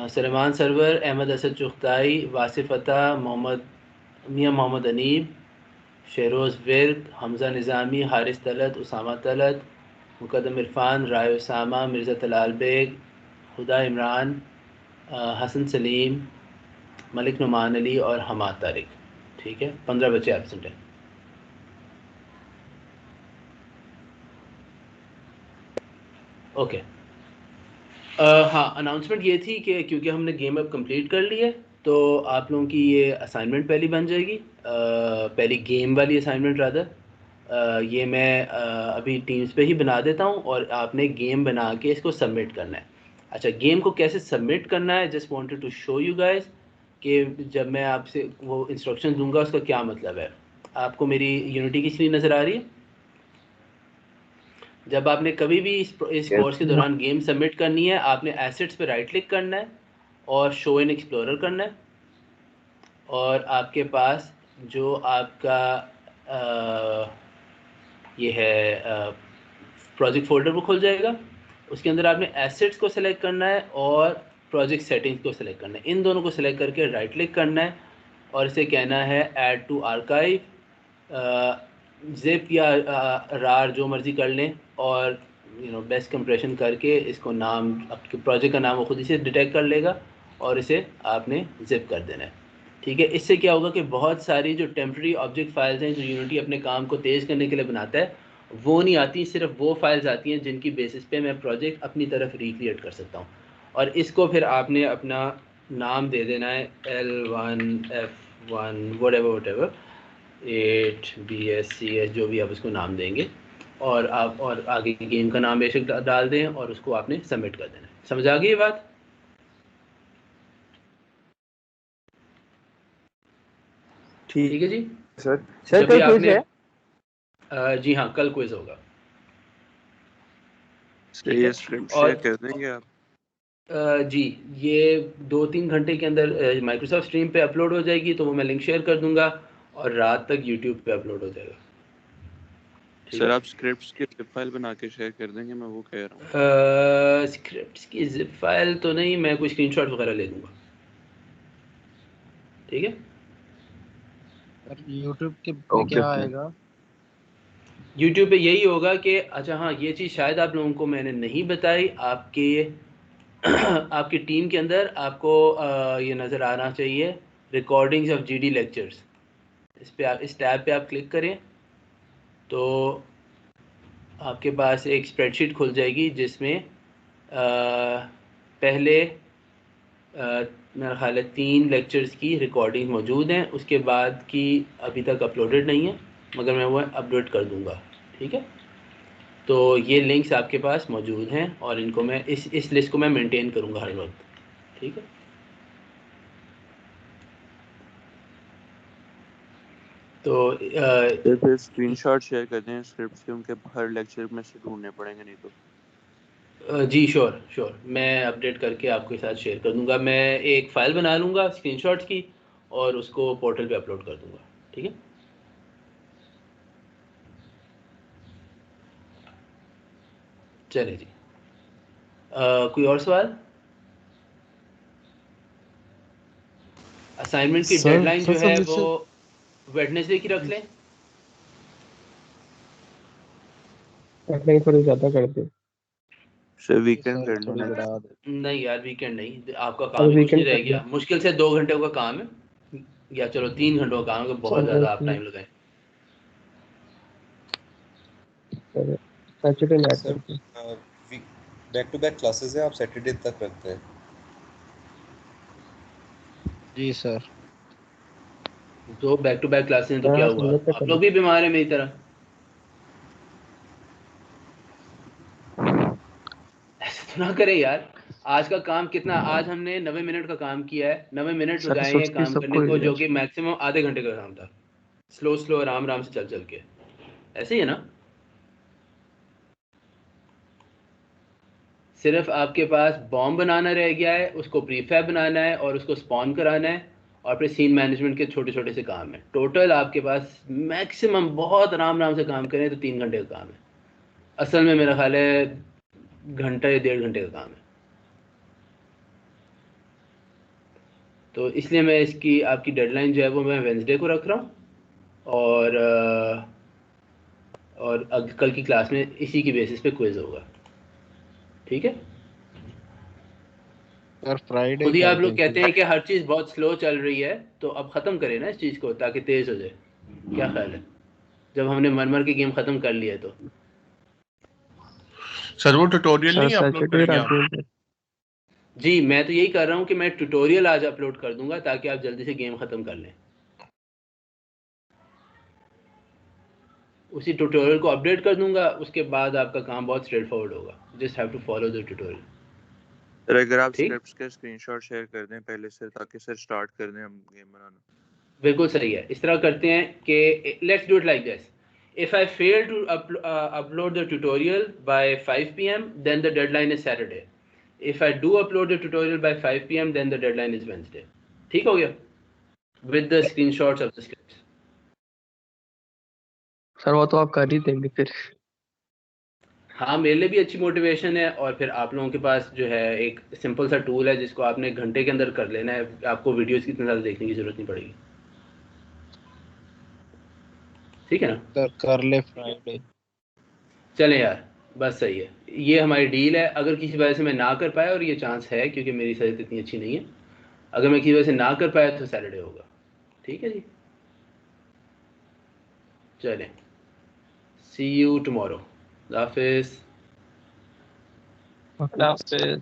सुलेमान सरवर, अहमद असद चुगताई, वासिफ अता, मियाँ मोहम्मद अनीब, शेरोज़ विर्द, हमज़ा निज़ामी, हारिस तलत, उसामा तलत, मुकद्दम इरफान, राय उसामा, मिर्ज़ा तलाल बेग, खुदा इमरान, हसन सलीम, मलिक नुमान अली और हमाद तारिक। ठीक है, 15 बच्चे एब्सेंट हैं। ओके। हाँ, अनाउंसमेंट ये थी कि क्योंकि हमने गेम अब कंप्लीट कर ली है तो आप लोगों की ये असाइनमेंट पहली बन जाएगी, पहली गेम वाली असाइनमेंट रादर। ये मैं अभी टीम्स पे ही बना देता हूँ और आपने गेम बना के इसको सबमिट करना है। अच्छा, गेम को कैसे सबमिट करना है, just wanted to show you guys कि जब मैं आपसे वो इंस्ट्रक्शन दूंगा उसका क्या मतलब है। आपको मेरी यूनिटी की स्क्रीन नज़र आ रही है? जब आपने कभी भी इस कोर्स के दौरान गेम सबमिट करनी है, आपने एसेट्स पे राइट क्लिक करना है और शो इन एक्सप्लोरर करना है और आपके पास जो आपका ये है प्रोजेक्ट फोल्डर वो खुल जाएगा। उसके अंदर आपने एसेट्स को सिलेक्ट करना है और प्रोजेक्ट सेटिंग्स को सिलेक्ट करना है। इन दोनों को सिलेक्ट करके राइट क्लिक करना है और इसे कहना है ऐड टू आर्काइव, जिप या रार जो मर्ज़ी कर लें और बेस्ट कंप्रेशन करके इसको नाम, आपके प्रोजेक्ट का नाम वो खुद ही डिटेक्ट कर लेगा और इसे आपने जिप कर देना है। ठीक है, इससे क्या होगा कि बहुत सारी जो टेम्प्रेरी ऑब्जेक्ट फाइल्स हैं जो यूनिटी अपने काम को तेज़ करने के लिए बनाता है वो नहीं आती, सिर्फ वो फाइल्स आती हैं जिनकी बेसिस पे मैं प्रोजेक्ट अपनी तरफ रिक्रिएट कर सकता हूँ। और इसको फिर आपने अपना नाम दे देना है L1F1 whatever 8BSCS जो भी आप उसको नाम देंगे और आप और आगे गेम का नाम बेशक डाल दें और उसको आपने सबमिट कर देना है। समझ आ गई ये बात? ठीक है जी सर। जब भी आपने जी हाँ, कल क्विज होगा। सही है, स्क्रिप्ट शेयर कर देंगे आप? जी, ये 2-3 घंटे के अंदर माइक्रोसॉफ्ट स्ट्रीम पे अपलोड हो जाएगी तो वो मैं लिंक शेयर कर दूंगा और रात तक यूट्यूब पे अपलोड हो जाएगा। सर आप स्क्रिप्ट्स की जिप फाइल बना के शेयर कर देंगे, मैं वो कह रहा हूँ। स्क्रिप्ट्स की जिप फाइल तो नहीं, मैं कोई स्क्रीनशॉट वगैरह ले दूंगा। ठीक है, यूट्यूब के पे क्या आएगा? यूट्यूब पे यही होगा कि अच्छा हाँ, ये चीज़ शायद आप लोगों को मैंने नहीं बताई, आपकी टीम के अंदर आपको ये नज़र आना चाहिए रिकॉर्डिंग्स ऑफ जीडी लेक्चर्स। इस पे आप इस टैब पे आप क्लिक करें तो आपके पास एक स्प्रेडशीट खुल जाएगी जिसमें पहले मेरा ख्याल है 3 लेक्चर्स की रिकॉर्डिंग मौजूद हैं, उसके बाद की अभी तक अपलोडेड नहीं है मगर मैं वो अपलोड कर दूंगा। ठीक है, तो ये लिंक्स आपके पास मौजूद हैं और इनको मैं इस लिस्ट को मैं मेंटेन करूंगा हर वक्त। ठीक है, तो फिर स्क्रीनशॉट शेयर कर दें स्क्रिप्ट्स के, उनके हर लेक्चर में से ढूंढने पड़ेंगे नहीं तो। जी श्योर, मैं अपडेट करके आपके साथ शेयर कर दूंगा। मैं एक फ़ाइल बना लूँगा स्क्रीनशॉट्स की और उसको पोर्टल पे अपलोड कर दूंगा। ठीक है, चलिए जी। कोई और सवाल? असाइनमेंट की डेडलाइन जो है वो वेडनेसडे की रख लें। नहीं, थोड़ी ज़्यादा कर दे। सर वीकेंड कर लेना। नहीं यार, वीकेंड नहीं, आपका काम ही कुछ नहीं रह गया। मुश्किल से 2 घंटे का काम है या चलो 3 घंटों का काम है, बहुत ज़्यादा आप टाइम लगाएं। सैटरडे में ऐड सर करके। बैक टू बैक क्लासेस है, आप सैटरडे तक रखते हैं? जी सर। तो बैक टू बैक क्लासेस हैं तो क्या हाँ हुआ? संडे तक आप कर लोग भी बीमार हैं मेरी तरह? ऐसे तो ना करें यार। आज का काम कितना, आज हमने 90 मिनट का काम किया है, 90 मिनट सर लगाए हैं सुस्ती काम करने सबको को, ही है जो कि मैक्सिमम आधे घंटे का काम था। स्लो स्लो आराम आराम से चल चल के, ऐसे ही है ना? सिर्फ आपके पास बॉम्ब बनाना रह गया है, उसको प्रीफैब बनाना है और उसको स्पॉन कराना है, और फिर सीन मैनेजमेंट के छोटे छोटे से काम है। टोटल आपके पास मैक्सिमम बहुत आराम आराम से काम करें तो 3 घंटे का काम है। असल में मेरा ख्याल है घंटा या 1.5 घंटे का काम है। तो इसलिए मैं इसकी आपकी डेडलाइन जो है वो मैं वेंसडे को रख रहा हूँ, और कल की क्लास में इसी की बेसिस पे क्विज होगा। ठीक है? सर फ्राइडे खुद ही कर आप लोग दें कहते क्या? हैं कि हर चीज़ बहुत स्लो चल रही है, तो अब ख़त्म करें ना इस चीज़ को ताकि तेज़ हो जाए। क्या ख्याल है? जब हमने मरमर की गेम ख़त्म कर लिया है तो सर वो ट्यूटोरियल सर नहीं अपलोड सैटरडे करेंगे रख आप? देंगे। जी, मैं तो यही कर रहा हूँ कि मैं ट्यूटोरियल आज अपलोड कर दूंगा ताकि आप जल्दी से गेम ख़त्म कर लें। उसी ट्यूटोरियल को अपडेट कर दूंगा, उसके बाद आपका काम बहुत स्ट्रेट फॉरवर्ड होगा। Just have to follow the tutorial. Sir अगर आप ठीक? स्क्रिप्ट्स के स्क्रीनशॉट शेयर कर दें पहले से, ताकि सर स्टार्ट कर दें हम गेम बनाना। बिल्कुल सही है। इस तरह करते हैं कि let's do it like this. If I fail to upload the tutorial by 5 p.m., then the deadline is Saturday. If I do upload the tutorial by 5 p.m., then the deadline is Wednesday. ठीक हो गया? With the screenshots of the scripts. Sir वो तो आप कर ही देंगे फिर। हाँ, मेरे लिए भी अच्छी मोटिवेशन है, और फिर आप लोगों के पास जो है एक सिंपल सा टूल है जिसको आपने घंटे के अंदर कर लेना है। आपको वीडियोस कितने ज़्यादा देखने की ज़रूरत नहीं पड़ेगी। ठीक है ना? सर कर ले फ्राइडे। चलें यार, बस सही है। ये हमारी डील है। अगर किसी वजह से मैं ना कर पाया, और ये चांस है क्योंकि मेरी सेहत इतनी अच्छी नहीं है, अगर मैं किसी वजह से ना कर पाया तो सैटरडे होगा। ठीक है जी? चलें, सी यू टुमारो। हाफिज़। अल्लाह हाफ़िज़।